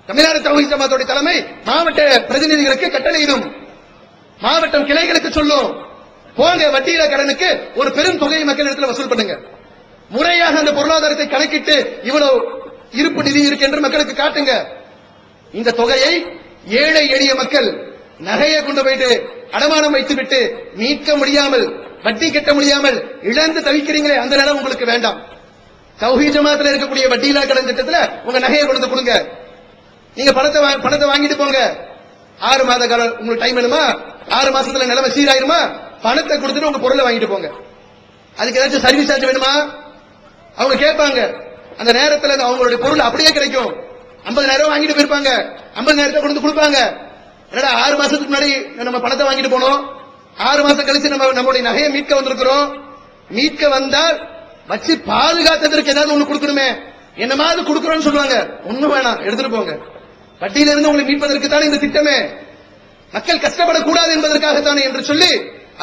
தமிழ்நாடு தௌஹீத் ஜமாத்துடைய தலைமை மாவட்ட பிரதிநிதிகளுக்கு கட்டளையிடும், மாவட்டம் கிளைகளுக்கு சொல்லும், போங்க வட்டியில்லா கடனுக்கு ஒரு பெரும் தொகையை மக்களிடத்தில் வசூல் பண்ணுங்க. முறையாக அந்த பொருளாதாரத்தை கணக்கிட்டு இவ்வளவு இருப்பு நிதி இருக்கு என்று மக்களுக்கு காட்டுங்க. இந்த தொகையை ஏழை எளிய மக்கள் நகையை கொண்டு போயிட்டு அடமானம் வைத்துவிட்டு மீட்க முடியாமல், வட்டி கட்ட முடியாமல் இழந்து தவிக்கிறீங்களே, அந்த நிலம் உங்களுக்கு வேண்டாம். தௌஹீத் ஜமாத்தில் இருக்கக்கூடிய வட்டியில்லா கடன் திட்டத்தில் உங்க நகையை கொண்டு கொடுங்க. நீங்க பணத்தை வாங்கிட்டு போங்க. 6 மாத காலம் உங்களுக்கு டைம் வேணுமா, 6 மாசத்துல நிலைமை சீராயிருமா, பணத்தை கொடுத்துட்டு உங்க பொருளை வாங்கிட்டு போங்க. அதுக்கு ஏதாச்சும் சர்வீஸ் சார்ஜ் வேணுமா அவங்க கேட்பாங்க. அந்த நேரத்தில் அவங்களுடைய பொருள் அப்படியே கிடைக்கும். 50,000 வாங்கிட்டு போயிருப்பாங்க, 50,000 கொண்டு கொடுப்பாங்க. 6 மாசத்துக்கு முன்னாடி நம்ம பணத்தை வாங்கிட்டு போனோம், 6 மாசம் கழிச்சு நம்மளுடைய நகையை மீட்க வந்திருக்கிறோம். மீட்க வந்தால் வச்சு பாதுகாத்ததற்கு ஏதாவது ஒண்ணு கொடுக்கணுமே, என்னமாவது கொடுக்கறோம்னு சொல்லுவாங்க. ஒண்ணும் வேணாம், எடுத்துட்டு போங்க. வட்டியிலிருந்து உங்களை மீட்பதற்கு தானே இந்த திட்டமே, மக்கள் கஷ்டப்படக்கூடாது என்பதற்காகத்தானே என்று சொல்லி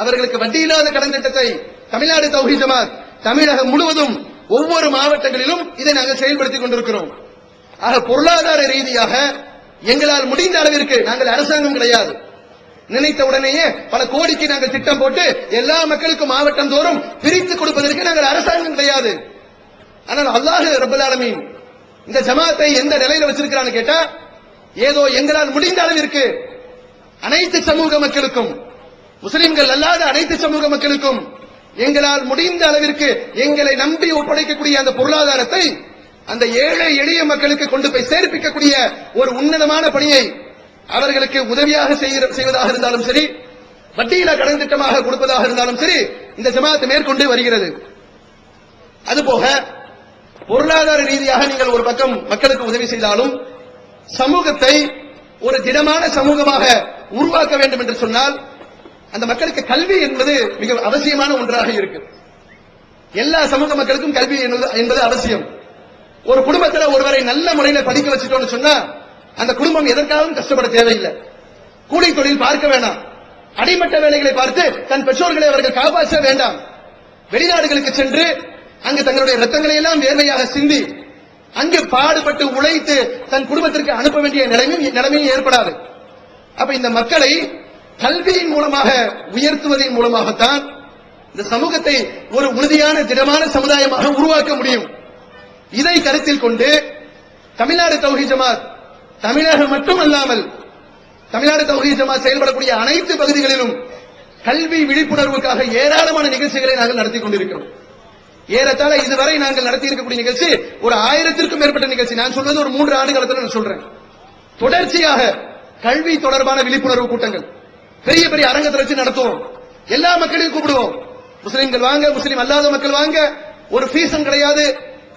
அவர்களுக்கு வட்டி இல்லாத கடன் திட்டத்தை தமிழ்நாடு தௌஹீத் ஜமாத் தமிழகம் முழுவதும் ஒவ்வொரு மாவட்டங்களிலும் இதை நாங்கள் செயல்படுத்திக் கொண்டிருக்கிறோம். ஆக பொருளாதார ரீதியாக எங்களால் முடிந்த அளவிற்கு, நாங்கள் அரசாங்கம் கிடையாது, நினைத்த உடனேயே பல கோடிக்கு நாங்கள் திட்டம் போட்டு எல்லா மக்களுக்கும் மாவட்டம் தோறும் பிரித்து கொடுப்பதற்கு நாங்கள் அரசாங்கம் கிடையாது. ஆனால் அல்லாஹ் ரப்பல் ஆலமீன் இந்த ஜமாத்தை எந்த நிலையில வச்சிருக்கிறான்னு கேட்டா, ஏதோ எங்களால் முடிந்த அளவிற்கு அனைத்து சமூக மக்களுக்கும், முஸ்லிம்கள் அல்லாத அனைத்து சமூக மக்களுக்கும் எங்களால் முடிந்த அளவிற்கு எங்களை நம்பி ஒப்படைக்கக்கூடிய அந்த பொருளாதாரத்தை அந்த ஏழை எளிய மக்களுக்கு கொண்டு போய் சேர்ப்பிக்கக்கூடிய ஒரு உன்னதமான பணியை அவர்களுக்கு உதவியாக செய்வதாக இருந்தாலும் சரி, வட்டியில்லா கடன் திட்டமாக கொடுப்பதாக இருந்தாலும் சரி, இந்த ஜமாத் மேற்கொண்டு வருகிறது. அதுபோக பொருளாதார ரீதியாக நீங்கள் ஒரு பக்கம் மக்களுக்கு உதவி செய்தாலும் சமூகத்தை ஒரு திடமான சமூகமாக உருவாக்க வேண்டும் என்று சொன்னால் அந்த மக்களுக்கு கல்வி என்பது மிக அவசியமான ஒன்றாக இருக்கு. எல்லா சமூக மக்களுக்கும் கல்வி என்பது அவசியம். ஒரு குடும்பத்தில் ஒருவரை நல்ல முறையில் படிக்க வச்சுட்டோம்னு சொன்னா அந்த குடும்பம் எதற்காகவும் கஷ்டப்பட தேவையில்லை. கூலி தொழில் பார்க்க வேண்டாம், அடிமட்ட வேலைகளை பார்த்து தன் பெற்றோர்களை அவர்கள் காப்பாற்ற வேண்டாம். வெளிநாடுகளுக்கு சென்று அங்கு தங்களுடைய ரத்தங்களை எல்லாம் வேர்வையாக சிந்தி அங்கு பாடுபட்டு உழைத்து தன் குடும்பத்திற்கு அனுப்ப வேண்டிய நிலைமையும் ஏற்படாது. அப்ப இந்த மக்களை கல்வியின் மூலமாக உயர்த்துவதன் மூலமாகத்தான் இந்த சமூகத்தை ஒரு உறுதியான திடமான சமுதாயமாக உருவாக்க முடியும். இதை கருத்தில் கொண்டு தமிழ்நாடு தௌஹீத் ஜமாத் தமிழகம் மட்டுமல்லாமல் தமிழ்நாடு தௌஹீத் ஜமாத் செயல்படக்கூடிய அனைத்து பகுதிகளிலும் கல்வி விழிப்புணர்வுக்காக ஏராளமான நிகழ்ச்சிகளை நாங்கள் நடத்தி கொண்டிருக்கிறோம். ஏறத்தாழ இதுவரை நாங்கள் நடத்தி இருக்கக்கூடிய நிகழ்ச்சி ஒரு 1000க்கும் மேற்பட்ட நிகழ்ச்சி. நான் சொல்வது ஒரு 3 ஆண்டு காலத்தில் நான் சொல்றேன். தொடர்ச்சியாக கல்வி தொடர்பான விழிப்புணர்வு கூட்டங்கள் பெரிய பெரிய அரங்கத்தில் வச்சு நடத்துவோம். எல்லா மக்களையும் கூப்பிடுவோம். முஸ்லிம்கள் வாங்க, முஸ்லிம் அல்லாத மக்கள் வாங்க, ஒரு ஃபீஸும் கிடையாது.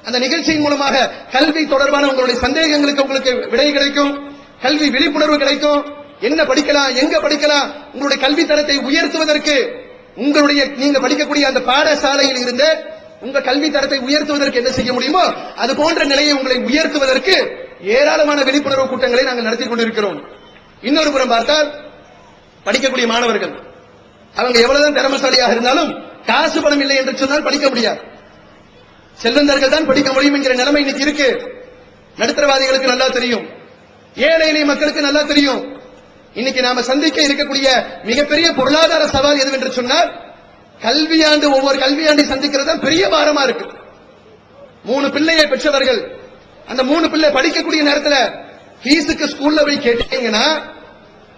அந்த நிகழ்ச்சியின் மூலமாக கல்வி தொடர்பான உங்களுடைய சந்தேகங்களுக்கு உங்களுக்கு விடை கிடைக்கும், கல்வி விழிப்புணர்வு கிடைக்கும். என்ன படிக்கலாம், எங்க படிக்கலாம், உங்களுடைய கல்வி தரத்தை உயர்த்துவதற்கு உங்களுடைய நீங்க படிக்கக்கூடிய அந்த பாடசாலையில் இருந்த உங்க கல்வி தரத்தை உயர்த்துவதற்கு என்ன செய்ய முடியுமோ அது போன்ற நிலையை உங்களை உயர்த்துவதற்கு ஏராளமான விழிப்புணர்வு கூட்டங்களை நாங்கள் நடத்தி கொண்டிருக்கிறோம். இன்னொரு புறம் பார்த்தால் படிக்கக்கூடிய மாணவர்கள் அவங்க எவ்வளவுதான் திறமைசாலியாக இருந்தாலும் காசு பணம் இல்லை என்று சொன்னால் படிக்க முடியாது. செல்வந்தர்கள் தான் படிக்க முடியும் என்கிற நிலைமை இன்னைக்கு இருக்கு. நடுத்தரவாதிகளுக்கு நல்லா தெரியும், ஏழை எளிய மக்களுக்கு நல்லா தெரியும். இன்னைக்கு நாம சந்திக்க இருக்கக்கூடிய மிகப்பெரிய பொருளாதார சவால் எதுவென்று சொன்னால் கல்வியாண்டு, ஒவ்வொரு கல்வியாண்டை சந்திக்கிறது பெரிய பாரமா இருக்கு. 3 பிள்ளையை பெற்றவர்கள் அந்த 3 பிள்ளை படிக்கக்கூடிய நேரத்தில் ஃபீஸுக்கு ஸ்கூல்ல போய் கேட்டீங்கன்னா,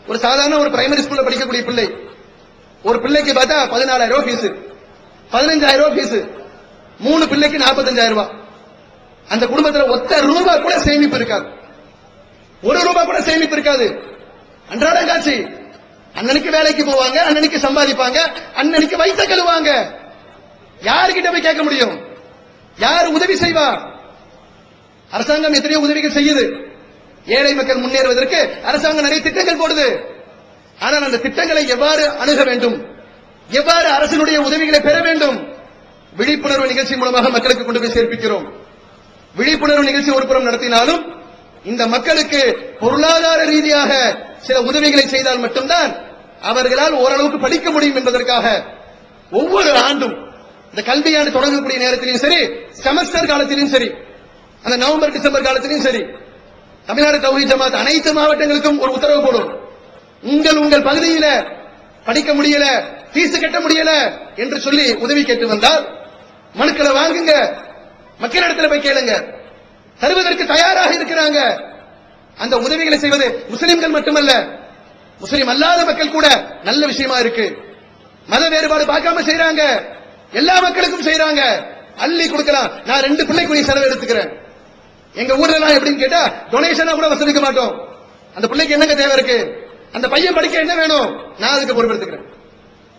ஒரு சாதாரண ஒரு பிரைமரி ஸ்கூல்ல படிக்கக்கூடிய பிள்ளை ஒரு பிள்ளைக்கு பார்த்தா 14,000 ரூபாய் ஃபீஸ், 15,000 ரூபாய் ஃபீஸ், 3 பிள்ளைக்கு 45,000 ரூபாய். அந்த குடும்பத்தில் ஒத்த ரூபாய் கூட சேமிப்பு இருக்காது, 1 ரூபாய் கூட சேமிப்பு இருக்காது. அன்றாட காட்சி. அண்ணனுக்கு வேலைக்கு போவாங்க, அண்ணனுக்கு சம்பாதிப்பாங்க, அண்ணனுக்கு வயிற்ற கழுவாங்க. யாருக்கிட்ட போய் கேட்க முடியும்? யார் உதவி செய்வா? அரசாங்கம் எத்தனையோ உதவிகள் செய்யுது. ஏழை மக்கள் முன்னேறுவதற்கு அரசாங்கம் நிறைய திட்டங்கள் போடுது. ஆனால் அந்த திட்டங்களை எவ்வாறு அணுக வேண்டும், எவ்வாறு அரசினுடைய உதவிகளை பெற வேண்டும், விழிப்புணர்வு நிகழ்ச்சி மூலமாக மக்களுக்கு கொண்டு போய் சேர்ப்பிக்கிறோம். விழிப்புணர்வு நிகழ்ச்சி ஒரு புறம் நடத்தினாலும் இந்த மக்களுக்கு பொருளாதார ரீதியாக சில உதவிகளை செய்தால் மட்டும்தான் அவர்களால் ஓரளவுக்கு படிக்க முடியும் என்பதற்காக ஒவ்வொரு ஆண்டும் இந்த கல்வியாண்டு தொடங்கக்கூடிய நேரத்திலும் சரி, செமஸ்டர் காலத்திலும் சரி, அந்த நவம்பர் டிசம்பர் காலத்திலும் சரி, தமிழ்நாடு தௌஹீத் ஜமாத் அனைத்து மாவட்டங்களுக்கும் ஒரு உத்தரவு போடும். உங்கள் பகுதியில படிக்க முடியல, ஃபீஸ் கட்ட முடியல என்று சொல்லி உதவி கேட்டு வந்தால் மனுக்களை வாங்குங்க, மக்களிடத்தில் போய் கேளுங்க, தருவதற்கு தயாராக இருக்கிறாங்க. அந்த உதவிகளை செய்வது முஸ்லிம்கள் மட்டுமல்ல, முஸ்லிம் அல்லாத மக்கள் கூட நல்ல விஷயமா இருக்கு. மத வேறுபாடு பார்க்காம செய்யறாங்க, எல்லா மக்களுக்கும் செய்யறாங்க. அள்ளி கொடுக்கலாம். நான் 2 பிள்ளைக்கு செலவு எடுத்துக்கிறேன். எங்க ஊர்ல எல்லாம் எப்படின்னு கேட்டா டொனேஷனா கூட வசதிக்க மாட்டோம். அந்த பிள்ளைக்கு என்னங்க தேவை இருக்கு, அந்த பையன் படிக்க என்ன வேணும், நான் அதுக்கு பொறுப்பெடுத்துக்கிறேன்,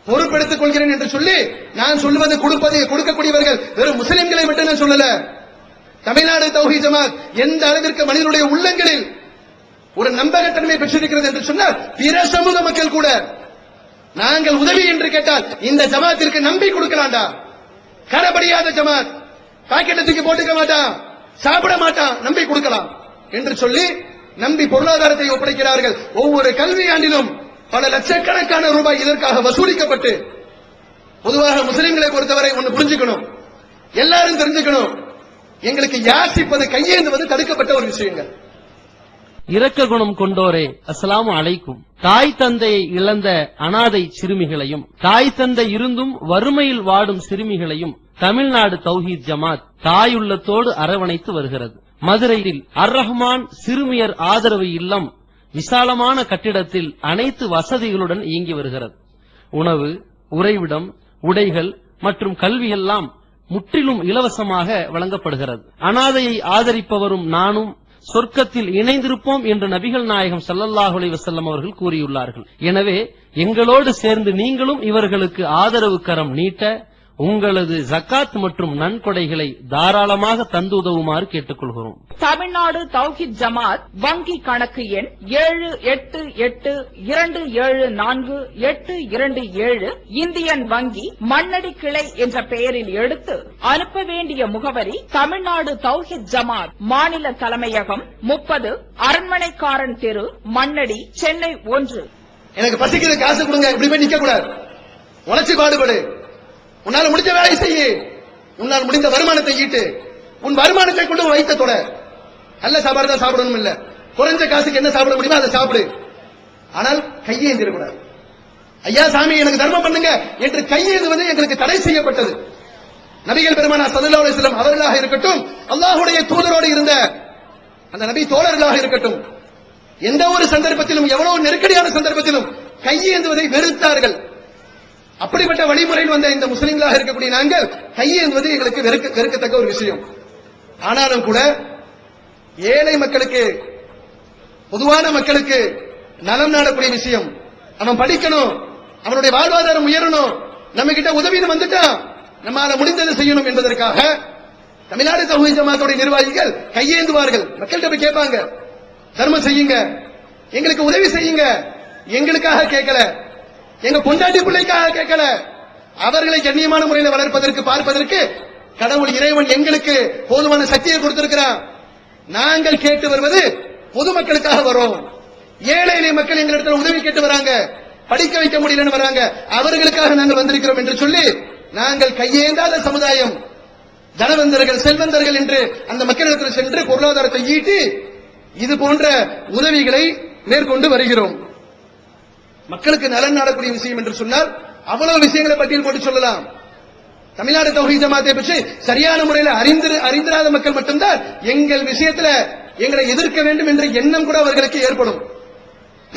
பொறுப்பெடுத்துக் கொள்கிறேன் என்று சொல்லி நான் சொல்வது கொடுக்கக்கூடியவர்கள் வெறும் முஸ்லிம்களை மட்டும் நான் சொல்லல. தமிழ்நாடு தௌஹீத் ஜமாத் எந்த அளவிற்கு மனிதனுடைய உள்ளங்களில் ஒரு நம்பகத்தன்மை பெற்றிருக்கிறது என்று சொன்னால் பிற சமூக மக்கள் கூட நாங்கள் உதவி என்று கேட்டால் இந்த ஜமாத்திற்கு நம்பி கொடுக்கலாம்டா. கரபடியாத ஜமாத், பாக்கெட்டுக்கு போட்டுக்க மாட்டான், சாப்பிட மாட்டான், நம்பி கொடுக்கலாம் என்று சொல்லி நம்பி பொருளாதாரத்தை ஒப்படைக்கிறார்கள். ஒவ்வொரு கல்வி ஆண்டிலும் பல லட்சக்கணக்கான ரூபாய் இதற்காக வசூலிக்கப்பட்டு, பொதுவாக முஸ்லிம்களை பொறுத்தவரை ஒன்று புரிஞ்சுக்கணும், எல்லாரும் தெரிஞ்சுக்கணும், எங்களுக்கு யாசிப்பது கையேந்துவது தடுக்கப்பட்ட ஒரு விஷயங்கள். இரக்க குணம் கொண்டோரே, அஸ்ஸலாமு அலைக்கும். தாய் தந்தையை இழந்த அனாதை சிறுமிகளையும் தாய் தந்தை இருந்தும் வறுமையில் வாடும் சிறுமிகளையும் தமிழ்நாடு தௌஹீத் ஜமாத் தாயுள்ளத்தோடு அரவணைத்து வருகிறது. மதுரையில் அர்-ரஹ்மான் சிறுமியர் ஆதரவு இல்லம் விசாலமான கட்டிடத்தில் அனைத்து வசதிகளுடன் இயங்கி வருகிறது. உணவு, உறைவிடம், உடைகள் மற்றும் கல்வியெல்லாம் முற்றிலும் இலவசமாக வழங்கப்படுகிறது. அனாதையை ஆதரிப்பவரும் நானும் சொர்க்கத்தில் இணைந்திருப்போம் என்று நபிகள் நாயகம் ஸல்லல்லாஹு அலைஹி வஸல்லம் அவர்கள் கூறியுள்ளார்கள். எனவே எங்களோடு சேர்ந்து நீங்களும் இவர்களுக்கு ஆதரவு கரம் நீட்ட உங்களது ஜகாத் மற்றும் நன்கொடைகளை தாராளமாக தந்து உதவுமாறு கேட்டுக்கொள்கிறோம். தமிழ்நாடு தௌஹீத் ஜமாத் வங்கி கணக்கு எண் 7882748827 இந்தியன் வங்கி மண்ணடி கிளை என்ற பெயரில் எடுத்து அனுப்ப வேண்டிய முகவரி தமிழ்நாடு தௌஹீத் ஜமாத் மாநில தலைமையகம் 30 அரண்மனைக்காரன் தெரு மண்ணடி சென்னை 1. எனக்கு பசிக்குது, காசு கொடுங்க. இப்படி போய் நிக்க கூடாது. உழைச்சு பாடுபடு. உன்னால முடிஞ்ச வேலை செய்ய, உன்னால் முடிந்த வருமானத்தை ஈட்டு. உன் வருமானத்தை கொண்டு வைத்த தொட. நல்ல சாப்பாடு தான் சாப்பிடணும் இல்ல, குறைஞ்ச காசுக்கு என்ன சாப்பிட முடியுமோ அதை சாப்பிடு. ஆனால் கையேந்திரக்கூடாது. ஐயா சாமி எனக்கு தர்மம் பண்ணுங்க என்று கையேந்துவது எங்களுக்கு தடை செய்யப்பட்டது. நபிகள் பெருமானார் ஸல்லல்லாஹு அலைஹி வஸல்லம் அவர்களாக இருக்கட்டும், அல்லாஹ்வுடைய தூதரோடு இருந்த அந்த நபி தோழர்களாக இருக்கட்டும், எந்த ஒரு சந்தர்ப்பத்திலும் எவ்வளவு நெருக்கடியான சந்தர்ப்பத்திலும் கையேந்துவதை வெறுத்தார்கள். அப்படிப்பட்ட வழிமுறையில் வந்த இந்த முஸ்லிம்களாக இருக்கக்கூடிய நாங்கள் கையேந்துவது எங்களுக்கு வெறுக்கத்தக்க ஒரு விஷயம். ஆனாலும் கூட ஏழை மக்களுக்கு, பொதுவான மக்களுக்கு நலம் நாடக்கூடிய விஷயம், அவன் படிக்கணும், அவனுடைய வாழ்வாதாரம் உயரணும், நம்ம கிட்ட உதவின்னு வந்துட்டா நம்மால முடிந்ததை செய்யணும் என்பதற்காக தமிழ்நாடு தௌஹீத் ஜமாத்துடைய நிர்வாகிகள் கையேந்துவார்கள். மக்கள்கிட்ட போய் கேட்பாங்க, தர்மம் செய்யுங்க, எங்களுக்கு உதவி செய்யுங்க. எங்களுக்காக கேட்கல, எங்க பொண்டாட்டி பிள்ளைக்காக கேட்கல, அவர்களை கண்ணியமான முறையில் வளர்ப்பதற்கு பார்ப்பதற்கு கடவுள் இறைவன் எங்களுக்கு போதுமான சக்தியை கொடுத்திருக்கிறான். நாங்கள் கேட்டு வருவது பொதுமக்களுக்காக வரோம். ஏழை எளிய மக்கள் எங்களிடத்தில் உதவி கேட்டு வராங்க, படிக்க வைக்க முடியலன்னு வராங்க, அவர்களுக்காக நாங்கள் வந்திருக்கிறோம் என்று சொல்லி நாங்கள் கையேந்தாத சமுதாயம், தனவந்தர்கள் செல்வந்தர்கள் என்று அந்த மக்களிடத்தில் சென்று பொருளாதாரத்தை ஈட்டி இது போன்ற உதவிகளை மேற்கொண்டு வருகிறோம். மக்களுக்கு நலன் நாடக்கூடிய விஷயம் என்று சொன்னால் அவ்வளவு விஷயங்களை பட்டியல் போட்டு சொல்லலாம். தமிழ்நாடு தௌஹீத் ஜமாத்தை பற்றி சரியான முறையில் அறிந்திராத மக்கள் மட்டும்தான் எங்கள் விஷயத்துல எங்களை எதிர்க்க வேண்டும் என்ற எண்ணம் கூட அவர்களுக்கு ஏற்படும்.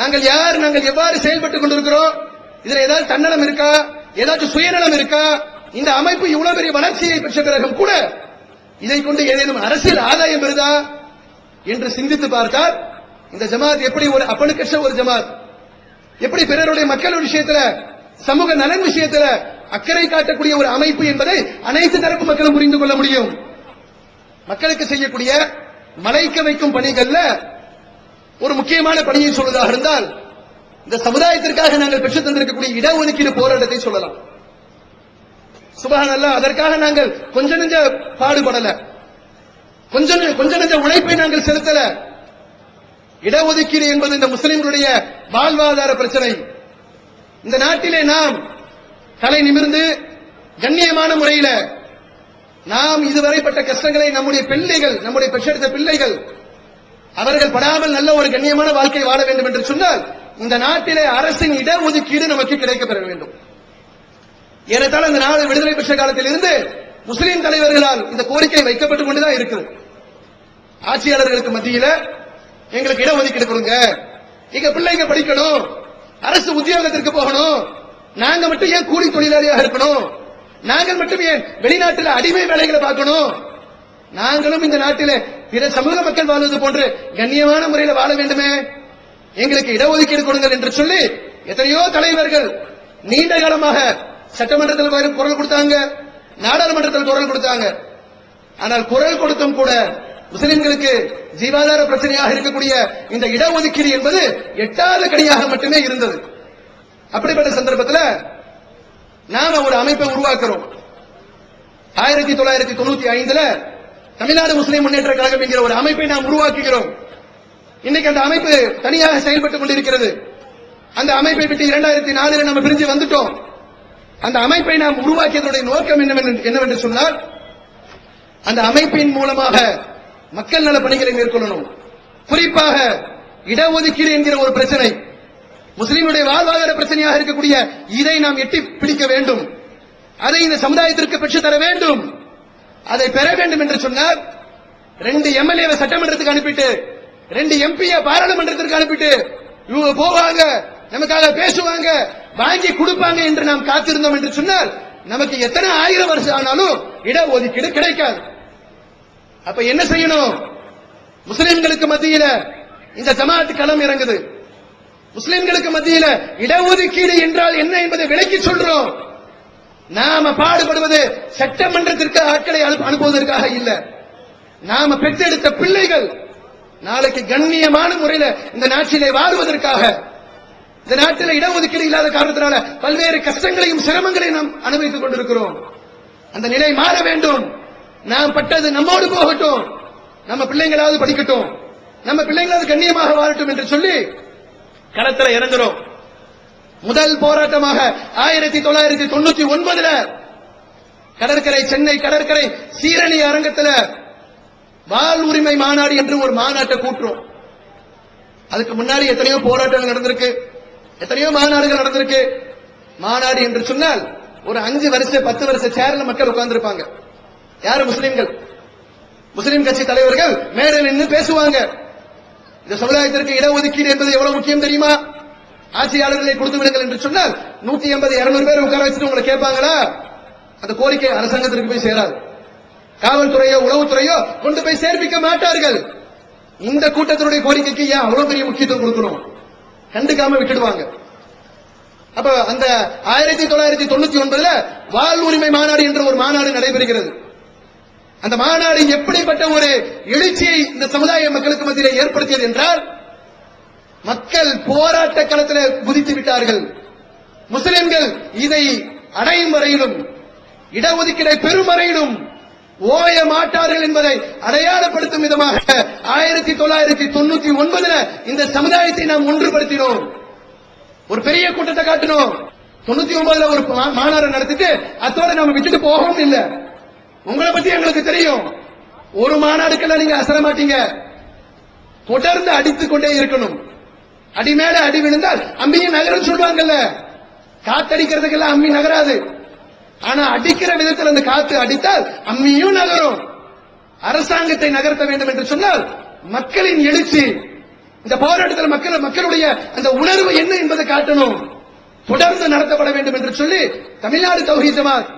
நாங்கள் யார், நாங்கள் எவ்வாறு செயல்பட்டுக் கொண்டிருக்கிறோம், இதுல ஏதாவது தன்னலம் இருக்கா, ஏதாச்சும் சுயநலம் இருக்கா, இந்த அமைப்பு இவ்வளவு பெரிய வளர்ச்சியை பெற்ற பிறகும் கூட இதை கொண்டு ஏதேனும் அரசியல் ஆதாயம் வருதா என்று சிந்தித்து பார்த்தால் இந்த ஜமாத் எப்படி ஒரு அப்பனுக்கற்ற ஒரு ஜமாத், எப்படி பிறருடைய மக்கள் விஷயத்துல, சமூக நலன் விஷயத்துல அக்கறை காட்டக்கூடிய ஒரு அமைப்பு என்பதை அனைத்து தரப்பு மக்களும் புரிந்து கொள்ள முடியும். மக்களுக்கு செய்யக்கூடிய மலைக்க வைக்கும் பணிகள்ல ஒரு முக்கியமான பணியை சொல்வதாக இருந்தால் இந்த சமுதாயத்திற்காக நாங்கள் பெற்று தந்திருக்கக்கூடிய இடஒதுக்கீடு போராட்டத்தை சொல்லலாம். சுப்ஹானல்லாஹ், அதற்காக நாங்கள் கொஞ்ச நெஞ்ச பாடுபடல, கொஞ்ச நெஞ்ச உழைப்பை நாங்கள் செலுத்தல. இடஒதுக்கீடு என்பது இந்த முஸ்லிம்களுடைய வாழ்வாதார பிரச்சனை. இந்த நாட்டிலே நாம் தலை நிமிர்ந்து கண்ணியமான முறையில் நாம் இதுவரைப்பட்ட கஷ்டங்களை நம்முடைய பிள்ளைகள், நம்முடைய பெற்றெடுத்த பிள்ளைகள் அவர்கள் படாமல் நல்ல ஒரு கண்ணியமான வாழ்க்கை வாழ வேண்டும் என்று சொன்னால் இந்த நாட்டிலே அரசின் இடஒதுக்கீடு நமக்கு கிடைக்கப்பெற வேண்டும். ஏறத்தாழ இந்த நாடு விடுதலை பெற்ற காலத்தில் இருந்து முஸ்லிம் தலைவர்களால் இந்த கோரிக்கை வைக்கப்பட்டுக் கொண்டுதான் இருக்குது. ஆட்சியாளர்களுக்கு மத்தியில் எங்களுக்கு இடஒதுக்கீடு கொடுங்க, எங்க பிள்ளைங்க படிக்கணும், அரசு உத்தியோகத்திற்கு போகணும், நாங்க மட்டும் ஏன் கூலி தொழிலாளியாக இருக்கணும், நாங்கள் மட்டும் ஏன் வெளிநாட்டில் அடிமை வேலைகளை பார்க்கணும், நாங்களும் இந்த நாட்டிலே பிற சமூக மக்கள் வாழ்வது போன்று கண்ணியமான முறையில் வாழ வேண்டுமே, எங்களுக்கு இடஒதுக்கீடு கொடுங்கள் என்று சொல்லி எத்தனையோ தலைவர்கள் நீண்ட காலமாக சட்டமன்றத்தில் குரல் கொடுத்தாங்க, நாடாளுமன்றத்தில் குரல் கொடுத்தாங்க. ஆனால் குரல் கொடுத்தும் கூட முஸ்லிம்களுக்கு ஜீவாதார பிரச்சனையாக இருக்கக்கூடிய இந்த இடஒதுக்கீடு என்பது எட்டாத கடியாக மட்டுமே இருந்தது. அப்படிப்பட்ட சந்தர்ப்பத்தில் நாம ஒரு அமைப்பை உருவாக்குறோம். 1995 தமிழ்நாடு முஸ்லிம் முன்னேற்ற கழகம் என்கிற ஒரு அமைப்பை நாம் உருவாக்குகிறோம். இன்னைக்கு அந்த அமைப்பு தனியாக செயல்பட்டுக் கொண்டிருக்கிறது. அந்த அமைப்பை விட்டு 2004 நம்ம பிரிஞ்சு வந்துட்டோம். அந்த அமைப்பை நாம் உருவாக்கியதனுடைய நோக்கம் என்னவென்று சொன்னால் அந்த அமைப்பின் மூலமாக மக்கள் நல பணிகளை மேற்கொள்ளணும். குறிப்பாக இடஒதுக்கீடு என்கிற ஒரு பிரச்சனை முஸ்லிமுடைய வாழ்வாதார பிரச்சனையாக இருக்கக்கூடிய இதை நாம் எட்டி பிடிக்க வேண்டும். அதை இந்த சமுதாயத்திற்கு பெற்றுத் தர வேண்டும். அதை பெற வேண்டும் என்று சொன்னால் 2 எம்எல்ஏ சட்டமன்றத்துக்கு அனுப்பிட்டு 2 எம்பி பாராளுமன்றத்திற்கு அனுப்பிட்டு இவங்க போவாங்க, நமக்காக பேசுவாங்க, வாங்கி கொடுப்பாங்க என்று நாம் காத்திருந்தோம் என்று சொன்னால் நமக்கு எத்தனை 1000 வருஷம் ஆனாலும் இடஒதுக்கீடு கிடைக்காது. அப்ப என்ன செய்யணும்? முஸ்லிம்களுக்கு மத்தியில இந்த ஜமாத் களம் இறங்குது. முஸ்லிம்களுக்கு மத்தியில இடஒதுக்கீடு என்றால் என்ன என்பதை விளக்கி சொல்றோம். நாம பாடுபடுவது சட்டமன்றத்திற்கு ஆட்களை அனுப்புவதற்காக இல்ல. நாம பெற்றெடுத்த பிள்ளைகள் நாளைக்கு கண்ணியமான முறையில் இந்த நாட்டிலே வாழ்வதற்காக. இந்த நாட்டில் இடஒதுக்கீடு இல்லாத காரணத்தினால பல்வேறு கஷ்டங்களையும் சிரமங்களையும் நாம் அனுபவித்துக் கொண்டிருக்கிறோம். அந்த நிலை மாற வேண்டும். நாம் பட்டது நம்மோடு போகட்டும், நம்ம பிள்ளைங்களாவது படிக்கட்டும், நம்ம பிள்ளைங்களாவது கண்ணியமாக வாழட்டும் என்று சொல்லி களத்தில் இறங்குறோம். முதல் போராட்டமாக 1999 கடற்கரை சென்னை கடற்கரை சீரணி அரங்கத்தில் வாழ் உரிமை மாநாடு என்று ஒரு மாநாட்டை கூட்டுறோம். அதுக்கு முன்னாடி எத்தனையோ போராட்டங்கள் நடந்திருக்கு, எத்தனையோ மாநாடுகள் நடந்திருக்கு. மாநாடு என்று சொன்னால் ஒரு 5 வருஷம் 10 வருஷ சேர்ல மக்கள் உட்கார்ந்திருப்பாங்க. யாரு? முஸ்லிம்கள். முஸ்லிம் கட்சி தலைவர்கள் மேடையில் நின்று பேசுவாங்க. இந்த சமுதாயத்திற்கு இடஒதுக்கீடு என்பது எவ்வளவு முக்கியம் தெரியுமா? ஆட்சியாளர்களை கொடுத்து விடுங்கள் என்று சொன்னால் 180 200 பேர் உட்கார வச்சுட்டு உங்களை கேட்பாங்களா? அந்த கோரிக்கை அரசாங்கத்திற்கு போய் சேராது. காவல்துறையோ உளவுத்துறையோ கொண்டு போய் சேர்ப்பிக்க மாட்டார்கள். இந்த கூட்டத்தினுடைய கோரிக்கைக்கு ஏன் அவ்வளவு பெரிய முக்கியத்துவம் கொடுக்கணும்? கண்டுக்காம விட்டுடுவாங்க. அப்ப அந்த 1999 வாழ் உரிமை மாநாடு என்ற ஒரு மாநாடு நடைபெறுகிறது. அந்த மாநாடு எப்படிப்பட்ட ஒரு எழுச்சியை இந்த சமுதாய மக்களுக்கு மத்தியில் ஏற்படுத்தியது என்றால், மக்கள் போராட்ட களத்தில் குதித்து விட்டார்கள். முஸ்லிம்கள் இதை அடையும் வரையிலும், இடஒதுக்கீடை பெறும் வரையிலும் ஓய மாட்டார்கள் என்பதை அடையாளப்படுத்தும் விதமாக 1999 இந்த சமுதாயத்தை நாம் ஒன்றுபடுத்தினோம். ஒரு பெரிய கூட்டத்தை காட்டினோம். 99 ஒரு மாநாடு நடத்திட்டு அதோட நம்ம விட்டுட்டு போகவும் இல்லை. உங்களை பத்தி எங்களுக்கு தெரியும். ஒரு மாநாடுக்கெல்லாம் நீங்க அசர மாட்டீங்க. தொடர்ந்து அடித்துக் கொண்டே இருக்கணும். அடி மேல அடி விழுந்தால் அம்மியும் நகரம் சொல்லுவாங்கல்ல. காத்தடிக்கிறதுக்கெல்லாம் அம்மி நகராது. ஆனா அடிக்கிற விதத்தில் அந்த காத்து அடித்தால் அம்மியும் நகரும். அரசாங்கத்தை நகர்த்த வேண்டும் என்று சொன்னால் மக்களின் எழுச்சி, இந்த போராட்டத்தில் மக்களுடைய அந்த உணர்வு என்ன என்பதை காட்டணும். தொடர்ந்து நடத்தப்பட வேண்டும் என்று சொல்லி தமிழ்நாடு தௌஹீத் ஜமாத்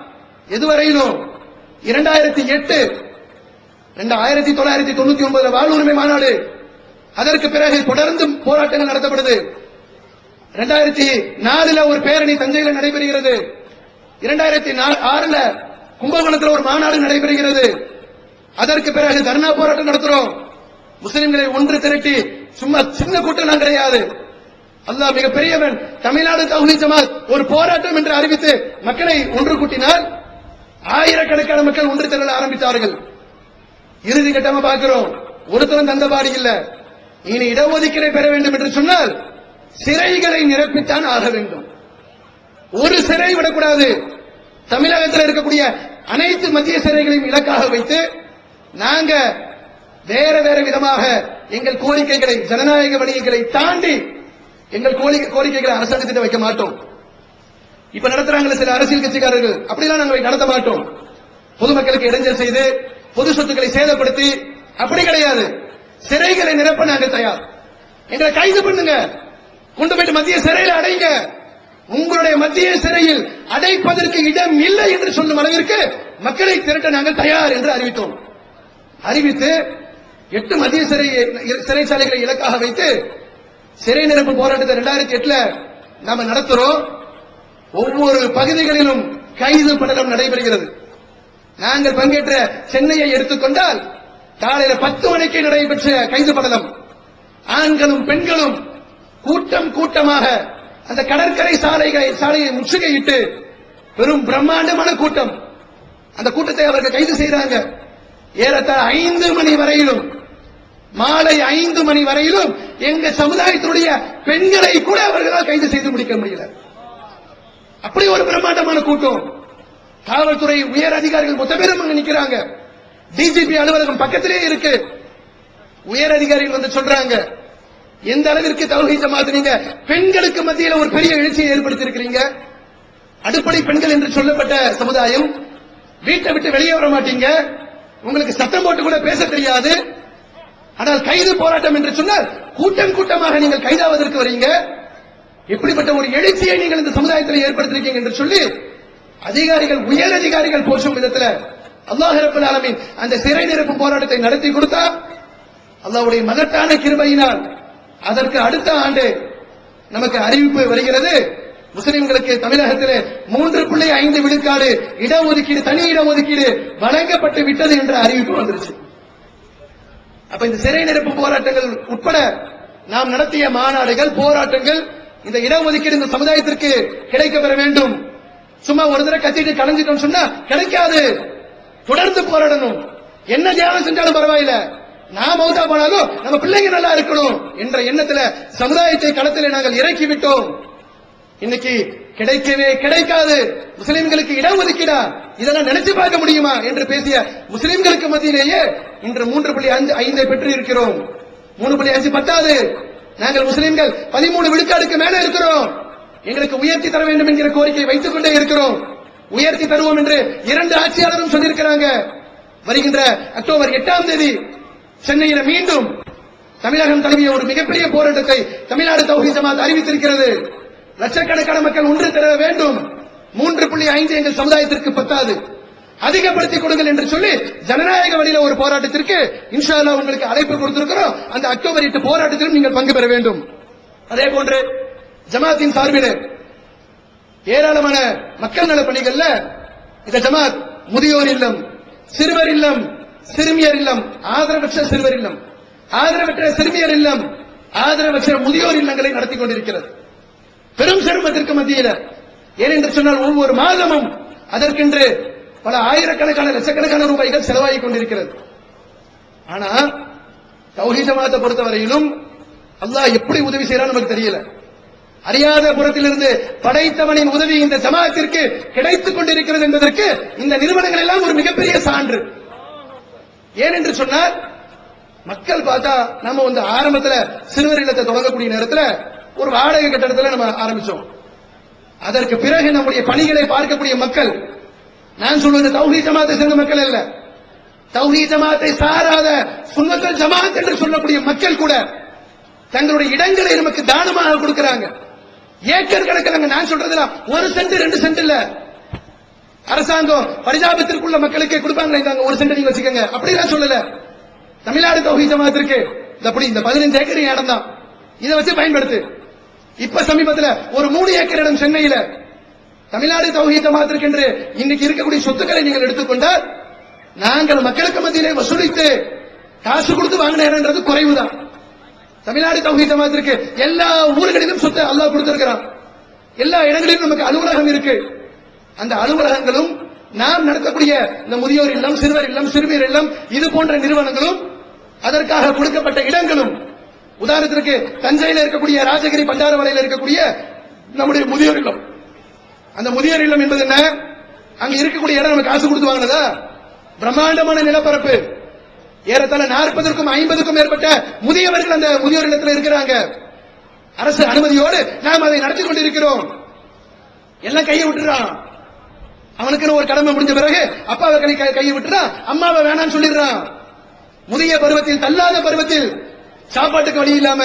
எதுவரையிலும் 2008 1999 வாழ் உரிமை மாநாடு, அதற்கு பிறகு தொடர்ந்து போராட்டங்கள் நடத்தப்படுது. 2004 ஒரு பேரணி தஞ்சையில் நடைபெறுகிறது. 2006 கும்பகோணத்தில் ஒரு மாநாடு நடைபெறுகிறது. அதற்கு பிறகு தர்ணா போராட்டம் நடத்துறோம். முஸ்லிம்களை ஒன்று திரட்டி, சும்மா சின்ன கூட்டம் கிடையாது. அல்லாஹ் மிக பெரியவன். தமிழ்நாடு தௌஹீத் ஜமாத் ஒரு போராட்டம் என்று அறிவித்து மக்களை ஒன்று கூட்டினால் ஆயிரக்கணக்கான மக்கள் ஒன்று திரள ஆரம்பித்தார்கள். இறுதி கட்டமா பார்க்கிறோம், ஒருத்தரும் தந்தபாடி இல்ல. இனி இடஒதுக்கீடை பெற வேண்டும் என்று சொன்னால் சிறைகளை நிரப்பித்தான் ஆக வேண்டும். ஒரு சிறை விடக்கூடாது. தமிழகத்தில் இருக்கக்கூடிய அனைத்து மத்திய சிறைகளையும் இலக்காக வைத்து நாங்க வேற வேற விதமாக எங்கள் கோரிக்கைகளை, ஜனநாயக வழிகளை தாண்டி எங்கள் கோரிக்கைகளை அரசாங்கத்திட்ட வைக்க மாட்டோம். இப்ப நடத்துறாங்க சில அரசியல் கட்சிக்காரர்கள், அப்படிலாம் நாங்கள் நடத்த மாட்டோம். பொதுமக்களுக்கு இடைஞ்சல் செய்து பொது சொத்துக்களை சேதப்படுத்தி அப்படி கிடையாது. சிறைகளை நிரப்ப நாங்கள் தயார். எங்களை கைது பண்ணுங்க, கொண்டு போயிட்டு மத்திய சிறையில் அடைங்க. உங்களுடைய மத்திய சிறையில் அடைப்பதற்கு இடம் இல்லை என்று சொல்லும் அளவிற்கு மக்களை திரட்ட நாங்கள் தயார் என்று அறிவித்தோம். அறிவித்து 8 மத்திய சிறைச்சாலைகளை இலக்காக வைத்து சிறை நிரப்பு போராட்டத்தை 2008 நாம நடத்துறோம். ஒவ்வொரு பகுதிகளிலும் கைது படலம் நடைபெறுகிறது. நாங்கள் பங்கேற்ற சென்னையை எடுத்துக்கொண்டால் காலையில 10 மணிக்கு நடைபெற்ற கைது படலம். ஆண்களும் பெண்களும் கூட்டம் கூட்டமாக அந்த கடற்கரை சாலையை முற்றுகையிட்டு பெரும் பிரம்மாண்டமான கூட்டம். அந்த கூட்டத்தை அவர்கள் கைது செய்யறாங்க. ஏறத்தாழ 5 மணி வரையிலும், மாலை 5 மணி வரையிலும் எங்க சமுதாயத்தினுடைய பெண்களை கூட அவர்களால் கைது செய்து முடிக்க முடியல. அப்படி ஒரு பிரம்மாண்டமான கூட்டம். காவல்துறை உயர் அதிகாரிகள் மொத்த பேரும் அங்க நிக்கிறாங்க. டிஜிபி அலுவலகம் பக்கத்திலே இருக்கு. உயர் அதிகாரிகள் வந்து சொல்றாங்க, எந்த அளவிற்கு தௌஹீத் ஜமாத் நீங்க பெண்களுக்கு மத்தியில் ஒரு பெரிய எழுச்சியை ஏற்படுத்தி இருக்கிறீங்க. அடிப்படை பெண்கள் என்று சொல்லப்பட்ட சமுதாயம், வீட்டை விட்டு வெளியே வர மாட்டீங்க, உங்களுக்கு சத்தம் போட்டு கூட பேச தெரியாது. ஆனால் கைது போராட்டம் என்று சொன்னால் கூட்டம் கூட்டமாக நீங்கள் கைதாவதற்கு வரீங்க. இப்படிப்பட்ட ஒரு எழுச்சியை நீங்கள் இந்த சமுதாயத்தில் ஏற்படுத்திருக்கீங்க என்று சொல்லி அதிகாரிகள், உயர் அதிகாரிகள் போற்றும் விதத்தில் அல்லாஹ் ரப்பல் ஆலமீன் அந்த சிறை நிரப்பு போராட்டத்தை நடத்தி கொடுத்தா, அல்லாஹ்வுடைய மகத்தான கிருபையினால் அதற்கு அடுத்த ஆண்டு நமக்கு அறிவிப்பு வருகிறது. முஸ்லிம்களுக்கு தமிழகத்தில் 3.5 விழுக்காடு இடஒதுக்கீடு, தனி இடஒதுக்கீடு வழங்கப்பட்டு விட்டது என்ற அறிவிப்பு வந்துருச்சு. அப்ப இந்த சிறை நிரப்பு போராட்டங்கள் உட்பட நாம் நடத்திய மாநாடுகள், போராட்டங்கள், இந்த இடஒதுக்கீடு இந்த சமுதாயத்திற்கு கிடைக்க பெற வேண்டும். சும்மா ஒரு தடவை கத்திட்டு கலைஞ்சிட்டோம் சொன்னா கிடைக்காது. தொடர்ந்து போராடணும். என்ன தியானம் செஞ்சாலும் பரவாயில்ல, நான் மௌத்தா போனாலும் நம்ம பிள்ளைங்க நல்லா இருக்கணும் என்ற எண்ணத்துல சமுதாயத்தை களத்தில் நாங்கள் இறக்கி விட்டோம். இன்னைக்கு கிடைக்கவே கிடைக்காது. முஸ்லிம்களுக்கு இடஒதுக்கீடா, இதெல்லாம் நினைச்சு பார்க்க முடியுமா என்று பேசிய முஸ்லிம்களுக்கு மத்தியிலேயே இன்று 3.5 பெற்று இருக்கிறோம். 3.5 பத்தாது. நாங்கள் முஸ்லிம்கள் 13 விழுக்காடுக்கு மேல இருக்கிறோம். எங்களுக்கு உயர்த்தி தர வேண்டும் என்கிற கோரிக்கை வைத்துக் கொண்டே இருக்கிறோம். உயர்த்தி தருவோம் என்று 2 ஆட்சியாளரும் சொல்லியிருக்கிறாங்க. வருகின்ற அக்டோபர் 8ஆம் தேதி சென்னையில் மீண்டும் தமிழகம் தழுவிய ஒரு மிகப்பெரிய போராட்டத்தை தமிழ்நாடு தௌஹீத் ஜமாத் அறிவித்திருக்கிறது. லட்சக்கணக்கான மக்கள் ஒன்று திரள வேண்டும். 3.5 எங்கள் சமுதாயத்திற்கு பத்தாது, அதிகப்படுத்திக் கொடுங்கள் என்று சொல்லி ஜனநாயக வழியில ஒரு போராட்டத்திற்கு இன்ஷா அல்லாஹ் உங்களுக்கு அழைப்பு கொடுத்திருக்கிறோம். அந்த அக்டோபர் 8 போராட்டத்திலும் நீங்கள் பங்கு பெற வேண்டும். அதே போன்று ஜமாத்தின் சார்பில் ஏராளமான மக்கள் நல பணிகள்ல இந்த ஜமாத் முதியோர் இல்லம், சிறுவர் இல்லம், சிறுமியர் இல்லம், ஆதரவற்ற சிறுவர் இல்லம், ஆதரவற்ற சிறுமியர் இல்லம், ஆதரவற்ற முதியோர் இல்லங்களை நடத்தி கொண்டிருக்கிறது. பெரும் சிரமத்திற்கு மத்தியில், ஏனென்று சொன்னால் ஒவ்வொரு மாதமும் அதற்கென்று பல ஆயிரக்கணக்கான லட்சக்கணக்கான ரூபாய்கள் செலவாகிக் கொண்டிருக்கிறது. ஆனா தௌஹீத் ஜமாத்தை பொறுத்தவரையிலும் அல்லாஹ் எப்படி உதவி செய்யறான்னு நமக்கு தெரியல. அறியாத புறத்திலிருந்து படைத்தவனின் உதவி இந்த ஜமாத்திற்கு கிடைத்துக் கொண்டிருக்கிறது என்பதற்கு இந்த நிறுவனங்கள் எல்லாம் ஒரு மிகப்பெரிய சான்று. ஏனென்று சொன்னால் மக்கள் பார்த்தா நம்ம வந்து ஆரம்பத்தில் சிறுவர் இல்லத்தை தொடங்கக்கூடிய நேரத்தில் ஒரு வாடகை கட்டடத்தில் நம்ம ஆரம்பிச்சோம். அதற்கு பிறகு நம்முடைய பணிகளை பார்க்கக்கூடிய மக்கள், நான் சொல்வது தௌஹீத் ஜமாத்தை சேர்ந்த மக்கள் அல்ல, தௌஹீத் ஜமாத்தை சாராத சுன்னத்துல் ஜமாத் என்று சொல்லக்கூடிய மக்கள் கூட தங்களுடைய இடங்களை நமக்கு தானமாக கொடுக்கிறாங்க. ஏக்கர் கணக்கில். நான் சொல்றதுல 1 சென்ட் 2 சென்ட் இல்ல. அரசாங்கம் பரிதாபத்திற்குள்ள மக்களுக்கு கொடுப்பாங்க, 1 சென்ட் நீங்க வச்சுக்கோங்க அப்படிலாம் சொல்லல. தமிழ்நாடு தௌஹீத் ஜமாத்திற்கு அப்படி இந்த 15 ஏக்கர் இடம் தான், இதை வச்சு பயன்படுத்து. இப்ப சமீபத்தில் ஒரு 3 ஏக்கர் இடம் சென்னையில தமிழ்நாடு தௌஹீத் ஜமாத்திற்கு என்று இன்னைக்கு இருக்கக்கூடிய சொத்துக்களை நீங்கள் எடுத்துக்கொண்டால் நாங்கள் மக்களுக்கு மத்தியிலே வசூலித்து காசு கொடுத்து வாங்கின இடம்ன்றது குறைவுதான். தமிழ்நாடு தௌஹீத் ஜமாத்திற்கு எல்லா ஊர்களிலும் சொத்து அல்லாஹ் கொடுத்திருக்கிறான். எல்லா இடங்களிலும் நமக்கு அலுவலகம் இருக்கு. அந்த அலுவலகங்களும் நாம் நடத்தக்கூடிய இந்த முதியோர் இல்லம், சிறுவர் இல்லம், சிறுமியர் இல்லம், இது போன்ற நிறுவனங்களும் அதற்காக கொடுக்கப்பட்ட இடங்களும். உதாரணத்திற்கு தஞ்சையில் இருக்கக்கூடிய ராஜகிரி பண்டாரவளையில் இருக்கக்கூடிய நம்முடைய முதியோர் இல்லம், அந்த முதியோர் இல்லம் என்பது என்ன? அங்க இருக்கக்கூடிய இடம் நமக்கு காசு கொடுத்து வாங்கினதா? பிரம்மாண்டமான நிலப்பரப்பு, ஏறத்தாழ 40க்கும் 50க்கும் மேற்பட்ட முதியவர்கள் அந்த முதியோர் இல்லத்தில் இருக்கிறாங்க. அரசு அனுமதியோடு நாம் அதை நடத்தி கொண்டிருக்கிறோம். எல்லாம் கையை விட்டுறான். அவனுக்கு ஒரு கடமை முடிஞ்ச பிறகு அப்பாவை கையை விட்டுறான், அம்மாவை வேணான்னு சொல்லிடுறான். முதிய பருவத்தில், தள்ளாத பருவத்தில் சாப்பாட்டுக்கு வழி இல்லாம,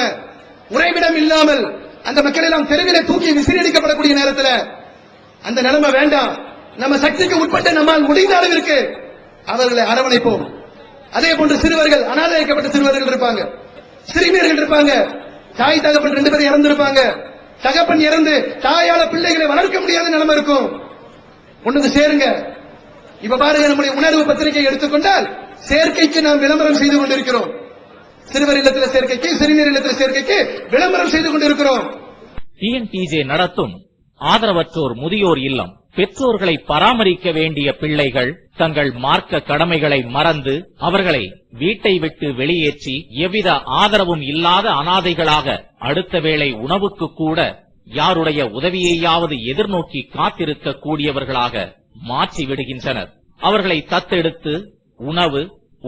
உறைவிடம் இல்லாமல் அந்த மக்கள் எல்லாம் தெருவிலே தூக்கி விசிறடிக்கப்படக்கூடிய நேரத்தில் அந்த நிலைமை வேண்டாம். நம்ம சக்திக்கு உட்பட்ட நம்மால் முடிந்த அளவிற்கு அவர்களை அரவணைப்போம். அதே போன்று சிறுவர்கள், அனாதைக்கப்பட்ட சிறுவர்கள் இருப்பாங்க, சிறுமியர்கள் இருப்பாங்க, தாய் தகப்பன் 2 பேரும் இறந்திருப்பாங்க. தகப்பன் இறந்து தாயால பிள்ளைகளை வளர்க்க முடியாத நிலைமை இருக்கும். ஒண்ணுக்கு சேருங்க. இப்ப பாருங்க, நம்முடைய உணர்வு பத்திரிகை எடுத்துக்கொண்டால் சேர்க்கைக்கு நாம் விளம்பரம் செய்து கொண்டிருக்கிறோம். சிறுவர் இல்லத்தில் சேர்க்கைக்கு, சிறுமியர் இல்லத்தில் சேர்க்கைக்கு விளம்பரம் செய்து கொண்டிருக்கிறோம். டிஎன்டிஜே நடத்தும் ஆதரவற்றோர் முதியோர் இல்லம் பெற்றோர்களை பராமரிக்க வேண்டிய பிள்ளைகள் தங்கள் மார்க்க கடமைகளை மறந்து அவர்களை வீட்டை விட்டு வெளியேற்றி எவ்வித ஆதரவும் இல்லாத அனாதைகளாக அடுத்த வேளை உணவுக்கு கூட யாருடைய உதவியையாவது எதிர்நோக்கி காத்திருக்க கூடியவர்களாக மாற்றி விடுகின்றனர். அவர்களை தத்தெடுத்து உணவு,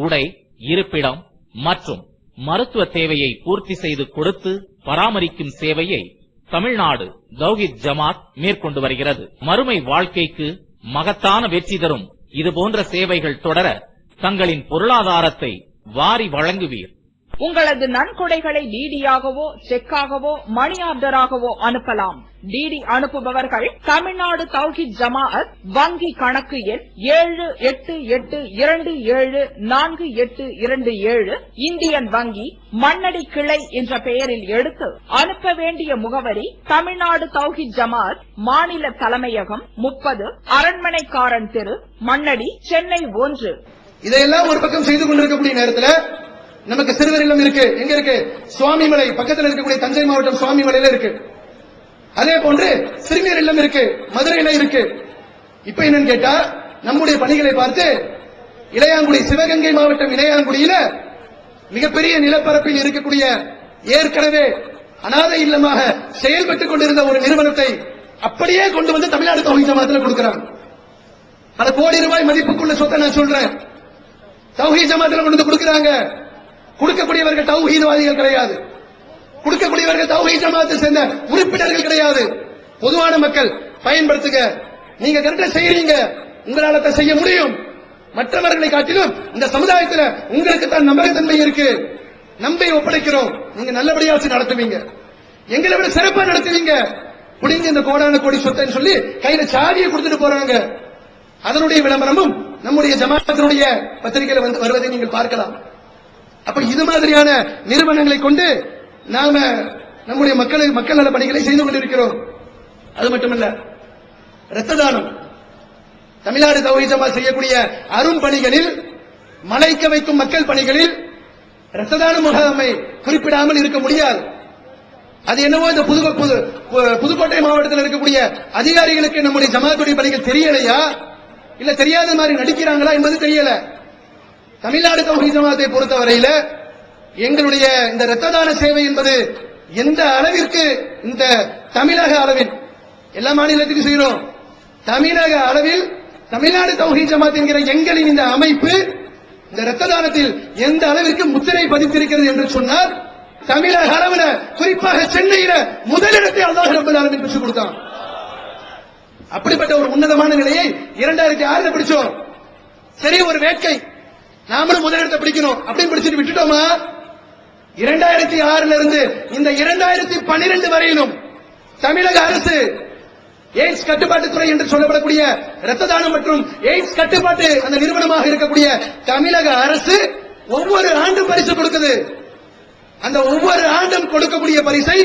உடை, இருப்பிடம் மற்றும் மருத்துவ தேவையை பூர்த்தி செய்து கொடுத்து பராமரிக்கும் சேவையை தமிழ்நாடு தௌஹீத் ஜமாத் மேற்கொண்டு வருகிறது. மறுமை வாழ்க்கைக்கு மகத்தான வெற்றி தரும் இதுபோன்ற சேவைகள் தொடர தங்களின் பொருளாதாரத்தை வாரி வழங்குவீர். உங்களது நன்கொடைகளை டிடியாகவோ செக்காகவோ மணி ஆர்டராகவோ அனுப்பலாம். டிடி அனுப்புபவர்கள் தமிழ்நாடு தௌஹீத் ஜமாஅத் வங்கி கணக்கு எண் 78827487 இந்தியன் வங்கி மண்ணடி கிளை என்ற பெயரில் எடுத்து அனுப்ப வேண்டிய முகவரி தமிழ்நாடு தௌஹீத் ஜமாஅத் மாநில தலைமையகம் 30 அரண்மனைக்காரன் தெரு மண்ணடி சென்னை 1. இதையெல்லாம் ஒரு பக்கம் செய்து கொண்டிருக்கக்கூடிய நேரத்தில் நமக்கு சிறுவர் இல்லம் இருக்கு. எங்க இருக்கு? சுவாமிமலை பக்கத்தில் இருக்கக்கூடிய தஞ்சை மாவட்டம் சுவாமிமலையில இருக்கு. அதே போன்று சிறுமியர் இல்லம் இருக்கு, மதுரையில இருக்கு. இப்ப என்னன்னு கேட்டா நம்முடைய பணிகளை பார்த்து இளையாங்குடி, சிவகங்கை மாவட்டம் இளையாங்குடியில மிகப்பெரிய நிலப்பரப்பில் இருக்கக்கூடிய ஏற்கனவே அனாதை இல்லமாக செயல்பட்டுக் கொண்டிருந்த ஒரு நிறுவனத்தை அப்படியே கொண்டு வந்து தமிழ்நாடு தௌஹீத் ஜமாஅத்ல கொடுக்கிறாங்க. பல கோடி ரூபாய் மதிப்புக்குள்ள சொத்தை நான் சொல்றேன். தௌஹீத் ஜமாஅத்ல கொண்டு வந்து கொடுக்கிறாங்க. கொடுக்கக்கூடியவர்கள் தௌஹீத்வாதிகள் கிடையாது, கொடுக்கக்கூடியவர்கள் தௌஹீத் ஜமாஅத்தை சேர்ந்த உறுப்பினர்கள் கிடையாது. பொதுவான மக்கள் பயன்படுத்துங்க. நீங்க கரெக்டா செய்யறீங்க, உங்களால செய்ய முடியும். மற்றவர்களை காட்டிலும் இந்த சமுதாயத்தில் உங்களுக்கு தான் நம்பகத்தன்மை இருக்கு. நம்பி ஒப்படைக்கிறோம், நீங்க நல்லபடியா வச்சு நடத்துவீங்க, எங்களை விட சிறப்பா நடத்துவீங்க. புடிங்க இந்த கோடான கோடி சொத்தைன்னு சொல்லி கையில சாவியை கொடுத்துட்டு போறாங்க. அதனுடைய விளம்பரமும் நம்முடைய ஜமாஅத்தினுடைய பத்திரிகையில வந்து வருவதை நீங்கள் பார்க்கலாம். அப்ப இது மாதிரியான நிறுவனங்களை கொண்டு நாம நம்முடைய மக்கள் நல பணிகளை செய்து கொண்டிருக்கிறோம். அது மட்டுமல்ல, இரத்த தானம் தமிழ்நாடு தௌஹீத் ஜமாஅத் செய்யக்கூடிய அரும் பணிகளில், மலைக்க வைக்கும் மக்கள் பணிகளில் இரத்த தான முகாமை குறிப்பிடாமல் இருக்க முடியாது. அது என்னவோ இந்த புதுக்கோட்டை மாவட்டத்தில் இருக்கக்கூடிய அதிகாரிகளுக்கு நம்முடைய ஜமாஅத்துடைய பணிகள் தெரியலையா, இல்ல தெரியாத மாதிரி நடிக்கிறாங்களா என்பது தெரியல. தமிழ்நாடு தௌஹீத் ஜமாஅத்தை பொறுத்தவரையில எங்களுடைய இந்த இரத்த தான சேவை என்பது எந்த அளவிற்கு, இந்த தமிழக அளவில், எல்லா மாநிலத்துக்கும் செய்கிறோம், தமிழக அளவில் தமிழ்நாடு தௌஹீத் ஜமாஅத் என்கிற எங்களின் இந்த அமைப்பு இந்த இரத்த தானத்தில் எந்த அளவிற்கு முத்திரை பதித்திருக்கிறது என்று சொன்னால், தமிழக அளவில் குறிப்பாக சென்னையில முதலிடத்தை அல்லாஹ் ரப்பல் ஆலமீன் பெற்றுக் கொடுத்தான். அப்படிப்பட்ட ஒரு உன்னதமான நிலையை 2006 பிடிச்சோம். சரி, ஒரு வேட்கை, நாமளும் முதலிடத்தை பிடிக்கணும் அப்படின்னு பிடிச்சிட்டு விட்டுட்டோமா? 2006 இருந்து இந்த 2012 வரையிலும் தமிழக அரசு எய்ட்ஸ் கட்டுப்பாட்டுத்துறை என்று சொல்லப்படக்கூடிய இரத்த தானம் மற்றும் எய்ட்ஸ் கட்டுப்பாட்டு அந்த நிறுவனமாக இருக்கக்கூடிய தமிழக அரசு ஒவ்வொரு ஆண்டும் பரிசு கொடுக்குது. அந்த ஒவ்வொரு ஆண்டும் கொடுக்கக்கூடிய பரிசை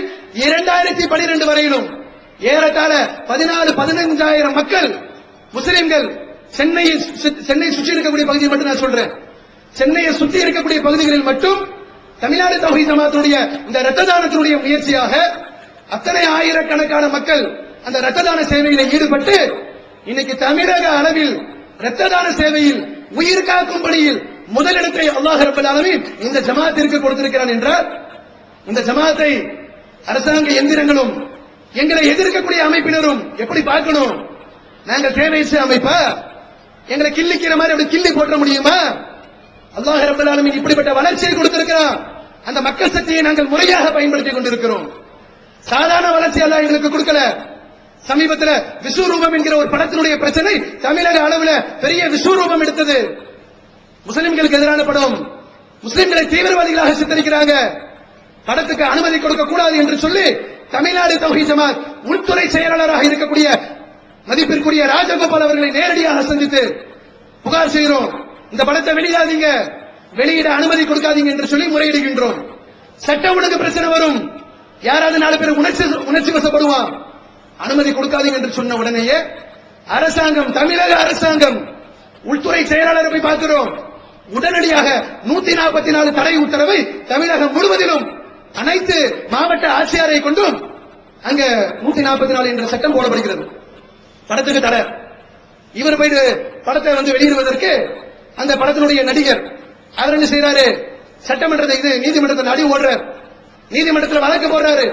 2012 வரையிலும் ஏறத்தாழ 14-15,000 மக்கள் முஸ்லிம்கள் சென்னை சுற்றி இருக்கக்கூடிய பகுதியை மட்டும் நான் சொல்றேன். சென்னையை சுற்றி இருக்கக்கூடிய பகுதிகளில் மட்டும் தமிழ்நாடு தௌஹீத் ஜமாஅத்துடைய இந்த இரத்த தானத்தினுடைய முயற்சியாக அத்தனை ஆயிரக்கணக்கான மக்கள் அந்த இரத்த தான சேவையில் ஈடுபட்டு இன்னைக்கு தமிழக அளவில் இரத்த தான சேவையில் உயிர் காக்கும் பணியில் முதலிடத்தை அல்லாஹ் ரப்பல் ஆலமீன் இந்த ஜமாஅத்திற்கு கொடுத்திருக்கிறான் என்றால், இந்த ஜமாஅத்தை அரசாங்க எந்திரங்களும் எங்களை எதிர்க்கக்கூடிய அமைப்பினரும் எப்படி பார்க்கணும்? நாங்கள் சேவைச்சு அமைப்பா, எங்களை கிள்ளிக்கிற மாதிரி அப்படி கிள்ளி போட்ட முடியுமா? அல்லாஹ் ரப்பல் ஆலமீன் இப்படிப்பட்ட வளர்ச்சியை கொடுத்திருக்கிறான். அந்த மக்கள் சக்தியை நாங்கள் முறையாக பயன்படுத்திக் கொண்டிருக்கிறோம். சாதாரண வளர்ச்சி அல்லாஹ் எங்களுக்கு கொடுக்கல. சமீபத்தில் விஸ்வரூபம் என்கிற ஒரு படத்தினுடைய பிரச்சனை தமிழக அளவில் பெரிய விஸ்வரூபம் எடுத்தது. முஸ்லிம்களுக்கு எதிரான படம், முஸ்லிம்களை தீவிரவாதிகளாக சித்தரிக்கிறாங்க, படத்துக்கு அனுமதி கொடுக்க கூடாது என்று சொல்லி தமிழ்நாடு தௌஹீத் ஜமாஅத் உள்துறை செயலாளராக இருக்கக்கூடிய மதிப்பிற்குரிய ராஜகோபால் அவர்களை நேரடியாக சந்தித்து புகார் செய்கிறோம். இந்த படத்தை வெளியிடாதீங்க, வெளியிட அனுமதி கொடுக்காதீங்க என்று சொல்லி முறையிடுகின்றோம். சட்ட ஒழுங்கு பிரச்சனை வரும், யாராவது 4 பேர் உணர்ச்சி வசப்படுவான். அனுமதி கொடுக்காதீங்க என்று சொன்ன உடனேயே அரசாங்கம், தமிழக அரசாங்கம் உள்துறை செயலாளரை போய் பார்க்கிறோம். உடனடியாக 144 தடை உத்தரவை தமிழகம் முழுவதிலும் அனைத்து மாவட்ட ஆட்சியரை கொண்டும் அங்க 144 என்ற சட்டம் போடப்படுகிறது. படத்துக்கு தடை. இவர் போயிட்டு படத்தை வந்து வெளியிடுவதற்கு அந்த படத்தினுடைய நடிகர் அவர் என்ன செய்யறாரு? சட்டமன்றத்தை நீதிமன்றத்தை நாடி ஓடுறார். நீதிமன்றத்தில் வழக்கு போடுறாரு.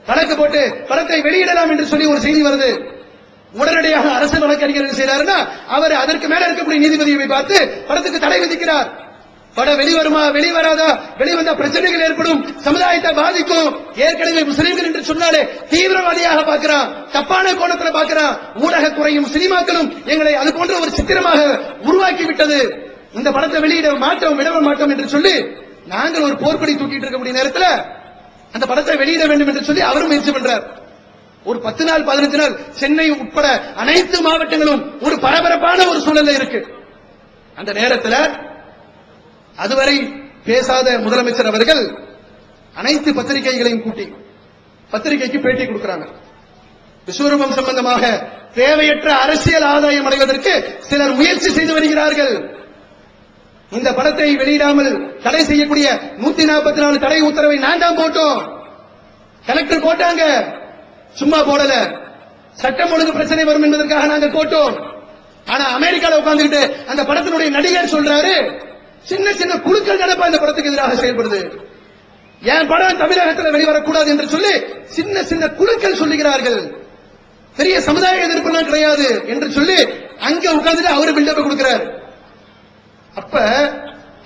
வழக்கு போட்டு படத்தை வெளியிடலாம் என்று சொல்லி ஒரு செய்தி வருது. உடனடியாக அரசு வழக்கறிஞர் செய்யறாருன்னா அவர் அதற்கு மேல இருக்கக்கூடிய நீதிபதியை பார்த்து படத்துக்கு தடை விதிக்கிறார். படம் வெளிவருமா, வெளிவராதா, வெளிவந்த பிரச்சனைகள் ஏற்படும், சமுதாயத்தை பாதிக்கும். ஏற்கனவே முஸ்லிம்கள் என்று சொன்னாலே தீவிரவாதியாக பார்க்கிறான், தப்பான கோணத்தில் பார்க்கிறான். ஊடகத்துறையும் சினிமாக்களும் எங்களை அது போன்ற ஒரு சித்திரமாக உருவாக்கி விட்டது. இந்த படத்தை வெளியிட மாட்டோம், விட மாட்டோம் என்று சொல்லி நாங்கள் ஒரு போர்க்கொடி தூக்கிட்டு இருக்கக்கூடிய நேரத்தில் அந்த படத்தை வெளியிட வேண்டும் என்று சொல்லி அவரும் முயற்சி பண்றார். ஒரு 10 நாள் 15 நாள் சென்னை உட்பட அனைத்து மாவட்டங்களும் ஒரு பரபரப்பான ஒரு சூழல்ல இருக்கு. அந்த நேரத்தில் அதுவரை பேசாத முதலமைச்சர் அவர்கள் அனைத்து பத்திரிகைகளையும் கூட்டி பத்திரிகைக்கு பேட்டி கொடுக்கிறாங்க. விஸ்வரூபம் சம்பந்தமாக தேவையற்ற அரசியல் ஆதாயம் அடைவதற்கு சிலர் முயற்சி செய்து வருகிறார்கள். இந்த படத்தை வெளியிடாமல் தடை செய்யக்கூடிய 144 தடை உத்தரவை நான் தான் போட்டோம். கலெக்டர் போட்டாங்க, சும்மா போடல. சட்டம் ஒழுங்கு பிரச்சனை வரும் என்பதற்காக நாங்கள் போட்டோம். ஆனா அமெரிக்காவில் உட்கார்ந்துகிட்டு அந்த படத்தினுடைய நடிகர் சொல்றாரு, சின்ன சின்ன குழுக்கள் நடப்பா இந்த படத்துக்கு எதிராக செயல்படுது, என் படம் தமிழகத்தில் வெளிவரக்கூடாது என்று சொல்லி சின்ன சின்ன குழுக்கள் சொல்லுகிறார்கள். பெரிய சமுதாய எதிர்ப்பு கிடையாது என்று சொல்லி அங்க உட்கார்ந்துட்டு அவரு பில்டப் கொடுக்கிறார். அப்ப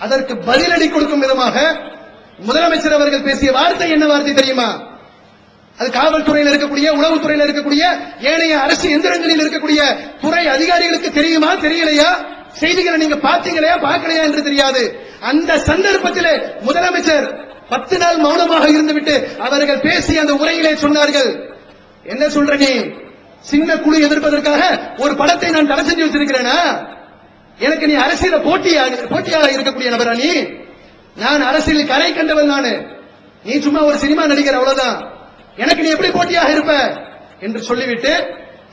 அதற்கு பதிலடி கொடுக்கும் விதமாக முதலமைச்சர் அவர்கள் பேசிய வார்த்தை என்ன வார்த்தை தெரியுமா? அது காவல்துறையில் இருக்கக்கூடிய, உளவுத்துறையில் இருக்கக்கூடிய, ஏனைய அரசு எந்திரங்களில் இருக்கக்கூடிய துறை அதிகாரிகளுக்கு தெரியுமா தெரியலையா? செய்திகளை நீங்க பாத்தீங்களா பார்க்கலையா என்று தெரியாது. அந்த சந்தர்ப்பத்திலே முதலமைச்சர் 10 நாள் மௌனமாக இருந்துவிட்டு அவர்கள் பேசி அந்த உரையிலே சொன்னார்கள், என்ன சொல்ற நீ, சின்ன குழு எதிர்ப்பதற்காக ஒரு படத்தை நான் தடை செஞ்சு வச்சிருக்கிறேனா? எனக்கு நீ அரசியல போட்டியாக இருக்கக்கூடிய நபரா நீ? நான் அரசியல் கரை கண்டவன் நானு, நீ சும்மா ஒரு சினிமா நடிகர், அவ்வளவுதான். எனக்கு நீ எப்படி போட்டியாக இருப்ப என்று சொல்லிவிட்டு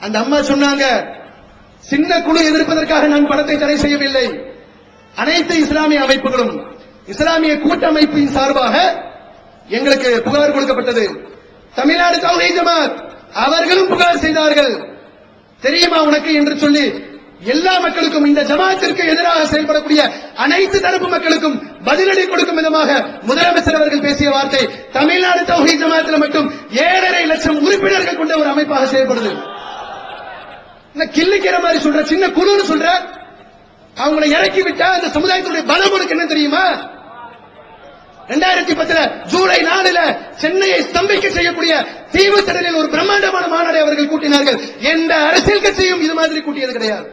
அந்த அம்மா சொன்னாங்க, சின்ன குழு எதிர்ப்பதற்காக நான் படத்தை தடை செய்யவில்லை. அனைத்து இஸ்லாமிய அமைப்புகளும், இஸ்லாமிய கூட்டமைப்பின் சார்பாக எங்களுக்கு புகார் கொடுக்கப்பட்டது. தமிழ்நாடு தௌஹீத் ஜமாத் அவர்களும் புகார் செய்தார்கள். தெரியுமா உனக்கு என்று சொல்லி எல்லா மக்களுக்கும், இந்த ஜமாத்திற்கு எதிராக செயல்படக்கூடிய அனைத்து தரப்பு மக்களுக்கும் பதிலடி கொடுக்கும் விதமாக முதலமைச்சர் அவர்கள் பேசிய வார்த்தை, தமிழ்நாடு தௌஹீத் ஜமாத்தில் மட்டும் 7.5 லட்சம் உறுப்பினர்கள் கொண்ட ஒரு அமைப்பாக செயல்படுது. கிள்ளிக்கிற மாதிரி சொல்ற, சின்ன குழுன்னு சொல்ற, அவங்களை இறக்கி விட்டா அந்த சமுதாயத்துடைய பலம் உனக்கு என்ன தெரியுமா? 2010 ஜூலை 4 சென்னையை ஸ்தம்பிக்க செய்யக்கூடிய தீவுத்திடலில் ஒரு பிரம்மாண்டமான மாநாடை அவர்கள் கூட்டினார்கள். எந்த அரசியல் கட்சியும் இது மாதிரி கூட்டியது கிடையாது.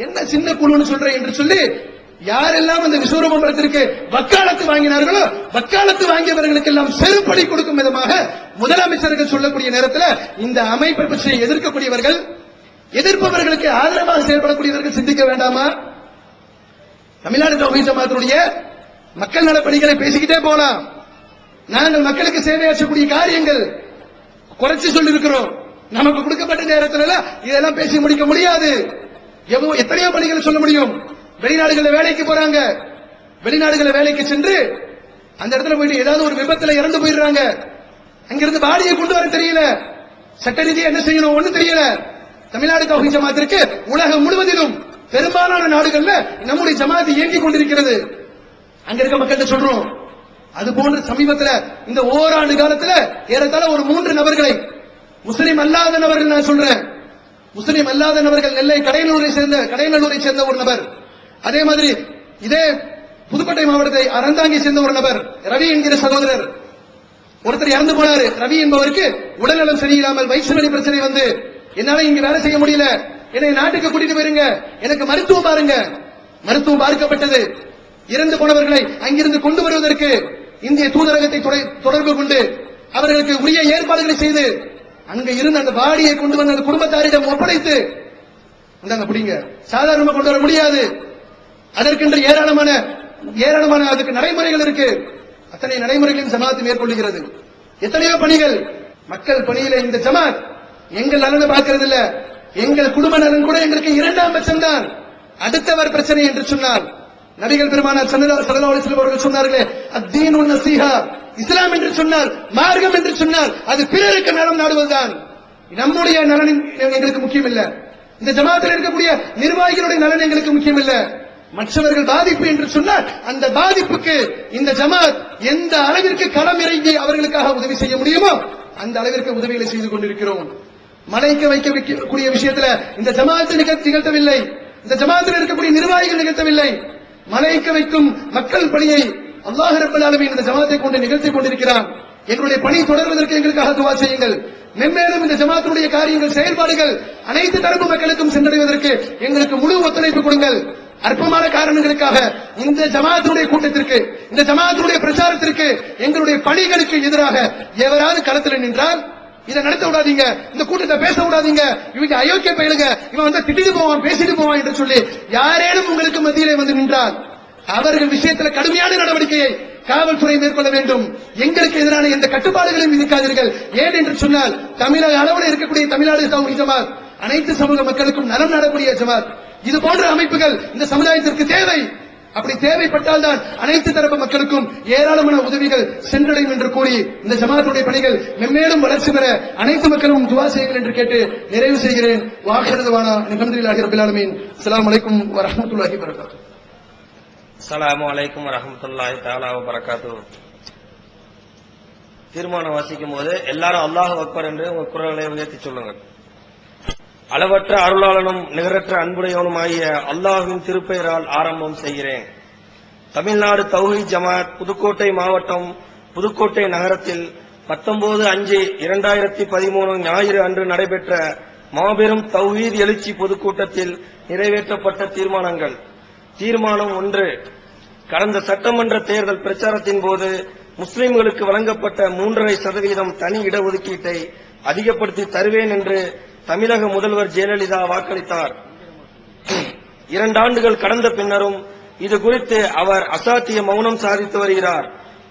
என்ன சின்ன குழுன்னு சொல்ற என்று சொல்லி யாரெல்லாம் அந்த விஸ்வரூபம் படத்திற்கு வக்காலத்து வாங்கினார்களோ, வக்காலத்து வாங்கியவர்களுக்கு எல்லாம் செருப்படி கொடுக்கும் விதமாக முதலமைச்சர்கள் சொல்லக்கூடிய நேரத்தில் இந்த அமைப்பை பற்றி எதிர்க்கக்கூடியவர்கள், எதிர்ப்பவர்களுக்கு ஆதரவாக செயல்படக்கூடியவர்கள் சிந்திக்க வேண்டாமா? தமிழ்நாடு தௌஹீத் ஜமாத்துடைய மக்கள் நல பணிகளை பேசிக்கிட்டே போலாம். நாங்கள் மக்களுக்கு சேவையாற்றக்கூடிய காரியங்கள் குறைச்சு சொல்லியிருக்கிறோம். நமக்கு கொடுக்கப்பட்ட நேரத்தில் இதெல்லாம் பேசி முடிக்க முடியாது. எத்தனையோ பணிகளை சொல்ல முடியும். வெளிநாடுகளில் வேலைக்கு போறாங்க, வெளிநாடுகளில் வேலைக்கு சென்று அந்த இடத்துல போயிட்டு ஏதாவது ஒரு விபத்துல இறந்து போயிடுறாங்க. அங்கிருந்து பாடியை கொண்டு வர தெரியல, சட்ட ரீதியா என்ன செய்யணும் ஒண்ணு தெரியல. தமிழ்நாடு தௌஹீத் ஜமாத்திற்கு உலகம் முழுவதிலும் பெரும்பாலான நாடுகள்ல நம்முடைய ஜமாத் இயங்கிக் கொண்டிருக்கிறது. அங்க இருக்க மக்கள்கிட்ட சொல்றோம். அது போன்ற சமீபத்தில் இந்த ஓராண்டு காலத்தில் ஏறத்தாழ ஒரு 3 நபர்களை, முஸ்லிம் அல்லாத நபர்கள் நான் சொல்றேன், முஸ்லிம் அல்லாத நபர்கள் நெல்லை கடையநல்லூரை சேர்ந்த ஒரு நபர், அதே மாதிரி இதே புதுக்கோட்டை மாவட்டத்தை அறந்தாங்கி சேர்ந்த ஒரு நபர் ரவி என்கிற சகோதரர் ஒருத்தர் இறந்து போனாரு. ரவி என்பவருக்கு உடல்நலம் சரியில்லாமல் வயிற்று பிரச்சனை வந்து, என்னால இங்க வேலை செய்ய முடியல, என்னை நாட்டுக்கு கூட்டிட்டு போயிருங்க, எனக்கு மருத்துவம் பாருங்க. மருத்துவம் பார்க்கப்பட்டது. இறந்து போனவர்களை அங்கிருந்து கொண்டு வருவதற்கு இந்திய தூதரகத்தை தொடர்பு கொண்டு அவர்களுக்கு உரிய ஏற்பாடுகளை செய்து அங்க இருந்து அந்த பாடியை கொண்டு வந்து அந்த குடும்பத்தாரிடம் ஒப்படைத்து, பிடிங்க, சாதாரணமா கொண்டு வர முடியாது, அதற்கென்று ஏராளமான அதுக்கு நடைமுறைகள் இருக்கு. அத்தனை நடைமுறைகளையும் ஜமாத் மேற்கொள்ளுகிறது. எத்தனையோ பணிகள், மக்கள் பணியில இந்த ஜமாத் எங்கள் நலனை பார்க்கிறது இல்ல, எங்கள் குடும்ப நலன் கூட எங்களுக்கு 2ஆம் பட்சம் தான். அடுத்தவர் பிரச்சனை என்று சொன்னால் நபிகள் பெருமானார் ஸல்லல்லாஹு அலைஹி வஸல்லம் அவர்கள் சொன்னார்களே, அத்தீனுன் நஸீஹா, இஸ்லாம் என்று சொன்னால், மார்க்கம் என்று சொன்னால் அது பிறருக்கு நலம் நாடுவதுதான். நம்முடைய நலன் எங்களுக்கு முக்கியம் இல்ல, இந்த ஜமாத்தில் இருக்கக்கூடிய நிர்வாகிகளுடைய நலன் எங்களுக்கு முக்கியம் இல்ல. மற்றவர்கள் பாதிப்பு என்று சொன்னால் அந்த பாதிப்புக்கு இந்த ஜமாத் எந்த அளவிற்கு களம் இறங்கி அவர்களுக்காக உதவி செய்ய முடியுமோ அந்த அளவிற்கு உதவிகளை செய்து கொண்டிருக்கிறோம். மலைக்க வைக்கக்கூடிய விஷயத்துல இந்த ஜமாத்து நிகழ்த்தவில்லை. இந்த ஜமாத்தில் இருக்கக்கூடிய நிர்வாகிகள் நிகழ்த்தவில்லை. மலைக்க வைக்கும் மக்கள் பணியை அல்லாஹ் ரப்பல் ஆலமீன் இந்த ஜமாத்தை கொண்டு நிகழ்த்திக் கொண்டிருக்கிறான். எங்களுடைய பணி தொடர்வதற்கு எங்களுக்காக துஆ செய்யுங்கள். மென்மேலும் இந்த ஜமாத்துடைய காரியங்கள், செயல்பாடுகள் அனைத்து தரப்பு மக்களுக்கும் சென்றடைவதற்கு எங்களுக்கு முழு ஒத்துழைப்பு கொடுங்கள். அற்பமான காரணங்களுக்காக இந்த ஜமாத்துடைய கூட்டத்திற்கு, இந்த ஜமாத்துடைய பிரச்சாரத்திற்கு, எங்களுடைய பணிகளுக்கு எதிராக எவராது களத்தில் நின்றால் இதை நடத்த விடாதீங்க, இந்த கூட்டத்தை பேச விடாதீங்க, இவங்க அயோக்கிய பயிலுங்க, இவன் வந்து திட்டிட்டு போவான், பேசிட்டு போவான் என்று சொல்லி யாரேனும் உங்களுக்கு மத்தியிலே வந்து நின்றால் அவர்கள் விஷயத்தில் கடுமையான நடவடிக்கையை காவல்துறை மேற்கொள்ள வேண்டும். எங்களுக்கு எதிரான எந்த கட்டுப்பாடுகளையும் விதிக்காதீர்கள். ஏன் என்று சொன்னால் தமிழக அளவில் இருக்கக்கூடிய தமிழ்நாடு தௌஹீத் ஜமாத் அனைத்து சமூக மக்களுக்கும் நலம் நாடக்கூடிய ஜமாத். இது போன்ற அமைப்புகள் இந்த சமுதாயத்திற்கு தேவை. அப்படி தேவைப்பட்டால் தான் அனைத்து தரப்பு மக்களுக்கும் ஏராளமான உதவிகள் சென்றடையும் என்று கூறி இந்த ஜமாத்துடைய பணிகள் மென்மேலும் வளர்ச்சி பெற அனைத்து மக்களும் துஆ செய்யுங்கள் என்று கேட்டு நிறைவு செய்கிறேன். வாஹிருதுவானா அல்ஹம்துலில்லாஹி ரப்பில் ஆலமீன். அஸ்ஸலாமு அலைக்கும் வரஹ்மத்துல்லாஹி வபரகாத்துஹு. அஸ்ஸலாமு அலைக்கும் வரஹ்மத்துல்லாஹி தஆலா வபரகாத்துஹு. தீர்மானம் வாசிக்கும் போது எல்லாரும் அல்லாஹ் அக்பர் என்று உங்கள் குரல்களை உயர்த்தி சொல்லுங்கள். அளவற்ற அருளாளனும் நிகரற்ற அன்புடையவனும் ஆகிய அல்லாஹ்வின் திருப்பெயரால் ஆரம்பம் செய்கிறேன். தமிழ்நாடு தௌஹீத் ஜமாத் புதுக்கோட்டை மாவட்டம் புதுக்கோட்டை நகரத்தில் 19/5/2013 ஞாயிறு அன்று நடைபெற்ற மாபெரும் தௌஹீத் எழுச்சி பொதுக்கூட்டத்தில் நிறைவேற்றப்பட்ட தீர்மானங்கள். தீர்மானம் 1. கடந்த சட்டமன்ற தேர்தல் பிரச்சாரத்தின் போது முஸ்லிம்களுக்கு வழங்கப்பட்ட 3.5% தனி இடஒதுக்கீட்டை அதிகப்படுத்தி தருவேன் என்று தமிழக முதல்வர் ஜெயலலிதா வாக்களித்தார். 2 ஆண்டுகள் கடந்த பின்னரும் இது குறித்து அவர் அசாத்திய மௌனம் சாதித்து வருகிறார்.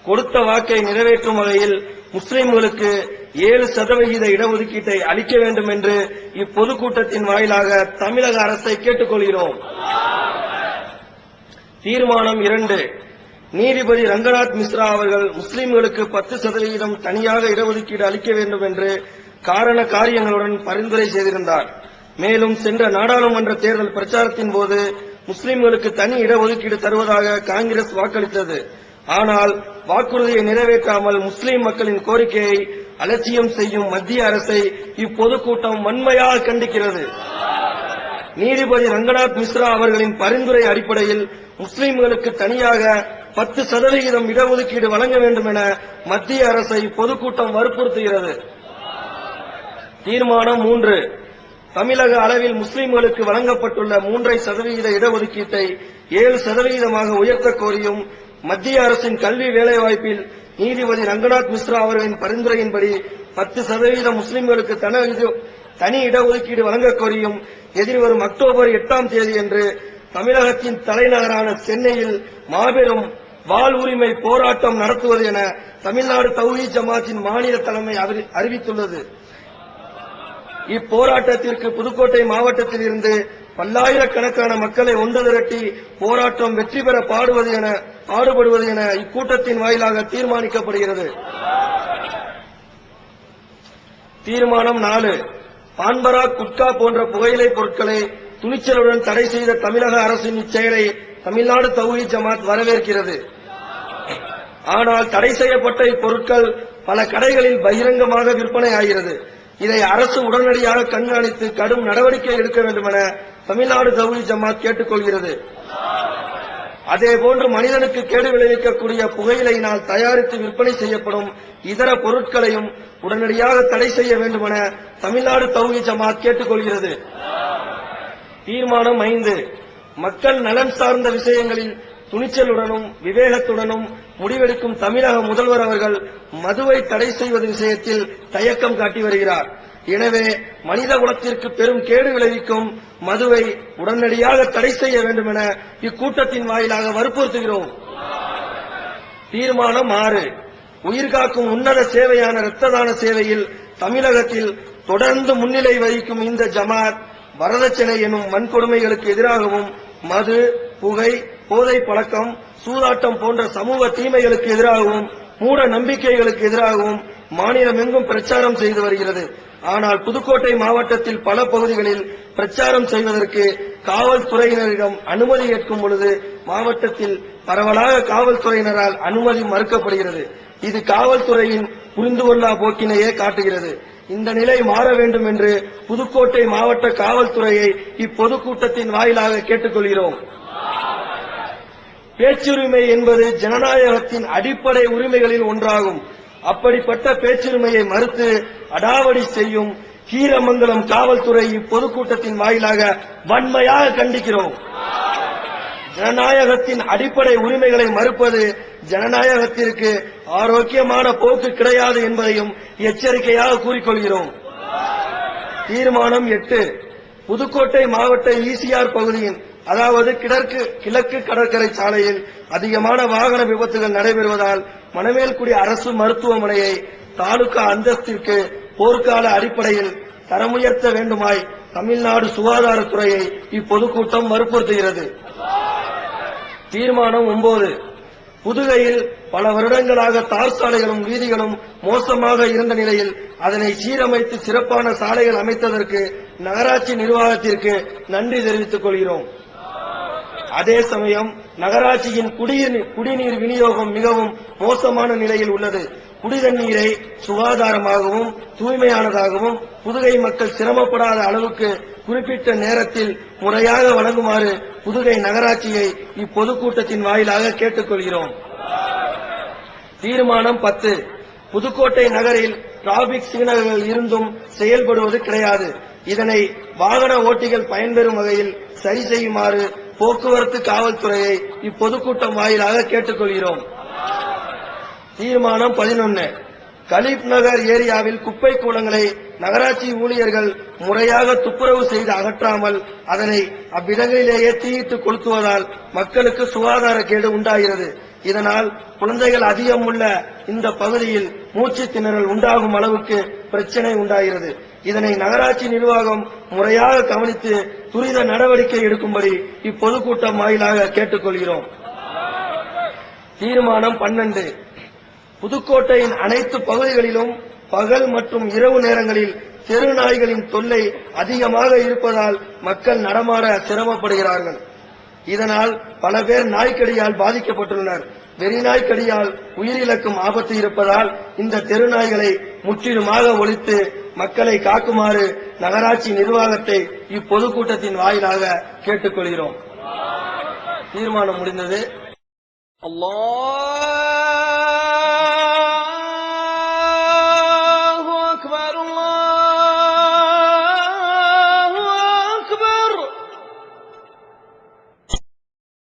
கொடுத்த வாக்கை நிறைவேற்றும் வகையில் முஸ்லிம்களுக்கு 7% இடஒதுக்கீட்டை அளிக்க வேண்டும் என்று இப்பொதுக்கூட்டத்தின் வாயிலாக தமிழக அரசை கேட்டுக்கொள்கிறோம். தீர்மானம் 2. நீதிபதி ரங்கநாத் மிஸ்ரா அவர்கள் முஸ்லிம்களுக்கு 10% தனியாக இடஒதுக்கீடு அளிக்க வேண்டும் என்று காரண காரியங்களுடன் பரிந்துரை செய்திருந்தார். மேலும் சென்ற நாடாளுமன்ற தேர்தல் பிரச்சாரத்தின் போது முஸ்லிம்களுக்கு தனி இடஒதுக்கீடு தருவதாக காங்கிரஸ் வாக்களித்தது. ஆனால் வாக்குறுதியை நிறைவேற்றாமல் முஸ்லிம் மக்களின் கோரிக்கையை அலட்சியம் செய்யும் மத்திய அரசை இப்பொதுக்கூட்டம் வன்மையாக கண்டிக்கிறது. நீதிபதி ரங்கநாத் மிஸ்ரா அவர்களின் பரிந்துரை அடிப்படையில் முஸ்லிம்களுக்கு தனியாக 10% இடஒதுக்கீடு வழங்க வேண்டும் என மத்திய அரசை பொதுக்கூட்டம் வற்புறுத்துகிறது. தீர்மானம் 3. தமிழக அளவில் முஸ்லிம்களுக்கு வழங்கப்பட்டுள்ள 3.5% இடஒதுக்கீட்டை 7% உயர்த்த கோரியும் மத்திய அரசின் கல்வி வேலைவாய்ப்பில் நீதிபதி ரங்கநாத் மிஸ்ரா அவர்களின் பரிந்துரையின்படி 10% முஸ்லிம்களுக்கு தனி இடஒதுக்கீடு வழங்க கோரியும் எதிர்வரும் அக்டோபர் 8ஆம் தேதி அன்று தமிழகத்தின் தலைநகரான சென்னையில் மாபெரும் வாழ்வுரிமை போராட்டம் நடத்துவது என தமிழ்நாடு தௌஹீத் ஜமாத்தின் மாநில தலைமை அறிவித்துள்ளது. இப்போராட்டத்திற்கு புதுக்கோட்டை மாவட்டத்தில் இருந்து பல்லாயிரக்கணக்கான மக்களை ஒன்று திரட்டி போராட்டம் வெற்றி பெற பாடுபடுவது என இக்கூட்டத்தின் வாயிலாக தீர்மானிக்கப்படுகிறது. தீர்மானம் 4. பான்பராக், குட்கா போன்ற புகையிலை பொருட்களை துணிச்சலுடன் தடை செய்த தமிழக அரசின் இச்செயலை தமிழ்நாடு தௌஹீத் ஜமாத் வரவேற்கிறது. ஆனால் தடை செய்யப்பட்ட இப்பொருட்கள் பல கடைகளில் பகிரங்கமாக விற்பனை ஆகிறது. இதை அரசு உடனடியாக கண்காணித்து கடும் நடவடிக்கை எடுக்க வேண்டும் என தமிழ்நாடு தௌஹீத் ஜமாத் கேட்டுக்கொள்கிறது. அதேபோன்று மனிதனுக்கு கேடு விளைவிக்கக்கூடிய புகையிலையினால் தயாரித்து விற்பனை செய்யப்படும் இதர பொருட்களையும் உடனடியாக தடை செய்ய வேண்டும் என தமிழ்நாடு தௌஹீத் ஜமாத் கேட்டுக்கொள்கிறது. தீர்மானம் 5. மக்கள் நலன் சார்ந்த விஷயங்களில் துணிச்சலுடனும் விவேகத்துடனும் முடிவெடுக்கும் தமிழக முதல்வர் அவர்கள் மதுவை தடை செய்வது விஷயத்தில் தயக்கம் காட்டி வருகிறார். எனவே மனித குலத்திற்கு பெரும் கேடு விளைவிக்கும் மதுவை உடனடியாக தடை செய்ய வேண்டும் என இக்கூட்டத்தின் வாயிலாக வற்புறுத்துகிறோம். தீர்மானம் 6. உயிர்காக்கும் உன்னத சேவையான இரத்த தான சேவையில் தமிழகத்தில் தொடர்ந்து முன்னிலை வகிக்கும் இந்த ஜமாத் வரதட்சணை எனும் வன்கொடுமைகளுக்கு எதிராகவும் மது, புகை, போதை பழக்கம், சூதாட்டம் போன்ற சமூக தீமைகளுக்கு எதிராகவும் மூட நம்பிக்கைகளுக்கு எதிராகவும் மாநிலமெங்கும் பிரச்சாரம் செய்து வருகிறது. ஆனால் புதுக்கோட்டை மாவட்டத்தில் பல பகுதிகளில் பிரச்சாரம் செய்வதற்கு காவல்துறையினரிடம் அனுமதி கேட்கும் பொழுது மாவட்டத்தில் பரவலாக காவல்துறையினரால் அனுமதி மறுக்கப்படுகிறது. இது காவல்துறையின் புரிந்துகொள்ளா போக்கினையே காட்டுகிறது. இந்த நிலை மாற வேண்டும் என்று புதுக்கோட்டை மாவட்ட காவல்துறையை இப்பொதுக்கூட்டத்தின் வாயிலாக கேட்டுக்கொள்கிறோம். பேச்சுரிமை என்பது ஜனநாயகத்தின் அடிப்படை உரிமைகளில் ஒன்றாகும். அப்படிப்பட்ட பேச்சுரிமையை மறுத்து அடாவடி செய்யும் கீரமங்கலம் காவல்துறை இப்பொதுக்கூட்டத்தின் வாயிலாக வன்மையாக கண்டிக்கிறோம். ஜனநாயகத்தின் அடிப்படை உரிமைகளை மறுப்பது ஜனநாயகத்திற்கு ஆரோக்கியமான போக்கு கிடையாது என்பதையும் எச்சரிக்கையாக கூறிக்கொள்கிறோம். தீர்மானம் 8. புதுக்கோட்டை மாவட்ட ஈசிஆர் பகுதியின் அதாவது கிழக்கு கடற்கரை சாலையில் அதிகமான வாகன விபத்துகள் நடைபெறுவதால் மணமேல்குடி அரசு மருத்துவமனையை தாலுகா அந்தஸ்திற்கு போர்க்கால அடிப்படையில் தரமுயர்த்த வேண்டுமாய் தமிழ்நாடு சுகாதாரத்துறையை இப்பொதுக்கூட்டம் வற்புறுத்துகிறது. தீர்மானம் 9. புதுகையில் பல வருடங்களாக தார் சாலைகளும் வீதிகளும் மோசமாக இருந்த நிலையில் அதனை சீரமைத்து சிறப்பான சாலைகள் அமைத்ததற்கு நகராட்சி நிர்வாகத்திற்கு நன்றி தெரிவித்துக் கொள்கிறோம். அதே சமயம் நகராட்சியின் குடிநீர் விநியோகம் மிகவும் மோசமான நிலையில் உள்ளது. குடிதண்ணீரை சுகாதாரமாகவும் தூய்மையானதாகவும் புதுகை மக்கள் சிரமப்படாத அளவுக்கு குறிப்பிட்ட நேரத்தில் முறையாக வழங்குமாறு புதுகை நகராட்சியை இப்பொதுக்கூட்டத்தின் வாயிலாக கேட்டுக்கொள்கிறோம். தீர்மானம் 10. புதுக்கோட்டை நகரில் டிராபிக் சிக்னல்கள் இருந்தும் செயல்படுவது கிடையாது. இதனை வாகன ஓட்டிகள் பயன்பெறும் வகையில் சரி செய்யுமாறு போக்குவரத்து காவல்துறையை இப்பொதுக்கூட்டம் வாயிலாக கேட்டுக்கொள்கிறோம். தீர்மானம் 11. கலீப் நகர் ஏரியாவில் குப்பை கூடங்களை நகராட்சி ஊழியர்கள் முறையாக துப்புரவு செய்து அகற்றாமல் அதனை அவ்விடங்களிலேயே தீயிட்டு கொளுத்துவதால் மக்களுக்கு சுகாதார கேடு உண்டாகிறது. இதனால் குழந்தைகள் அதிகம் உள்ள இந்த பகுதியில் மூச்சு திணறல் உண்டாகும் அளவுக்கு பிரச்சனை உண்டாகிறது. இதனை நகராட்சி நிர்வாகம் முறையாக கவனித்து துரித நடவடிக்கை எடுக்கும்படி இப்பொதுக்கூட்டம் வாயிலாக கேட்டுக்கொள்கிறோம். தீர்மானம் 12. புதுக்கோட்டையின் அனைத்து பகுதிகளிலும் பகல் மற்றும் இரவு நேரங்களில் தெரு நாய்களின் தொல்லை அதிகமாக இருப்பதால் மக்கள் நடமாட சிரமப்படுகிறார்கள். இதனால் பல பேர் நாய்க்கடியால் பாதிக்கப்பட்டுள்ளனர். வெறிநாய்க்கடியால் உயிரிழக்கும் ஆபத்து இருப்பதால் இந்த தெரு நாய்களை முற்றிலுமாக ஒழித்து மக்களை காக்குமாறு நகராட்சி நிர்வாகத்தை இப்பொதுக்கூட்டத்தின் வாயிலாக கேட்டுக்கொள்கிறோம். தீர்மானம் முடிந்தது. அல்லாஹ்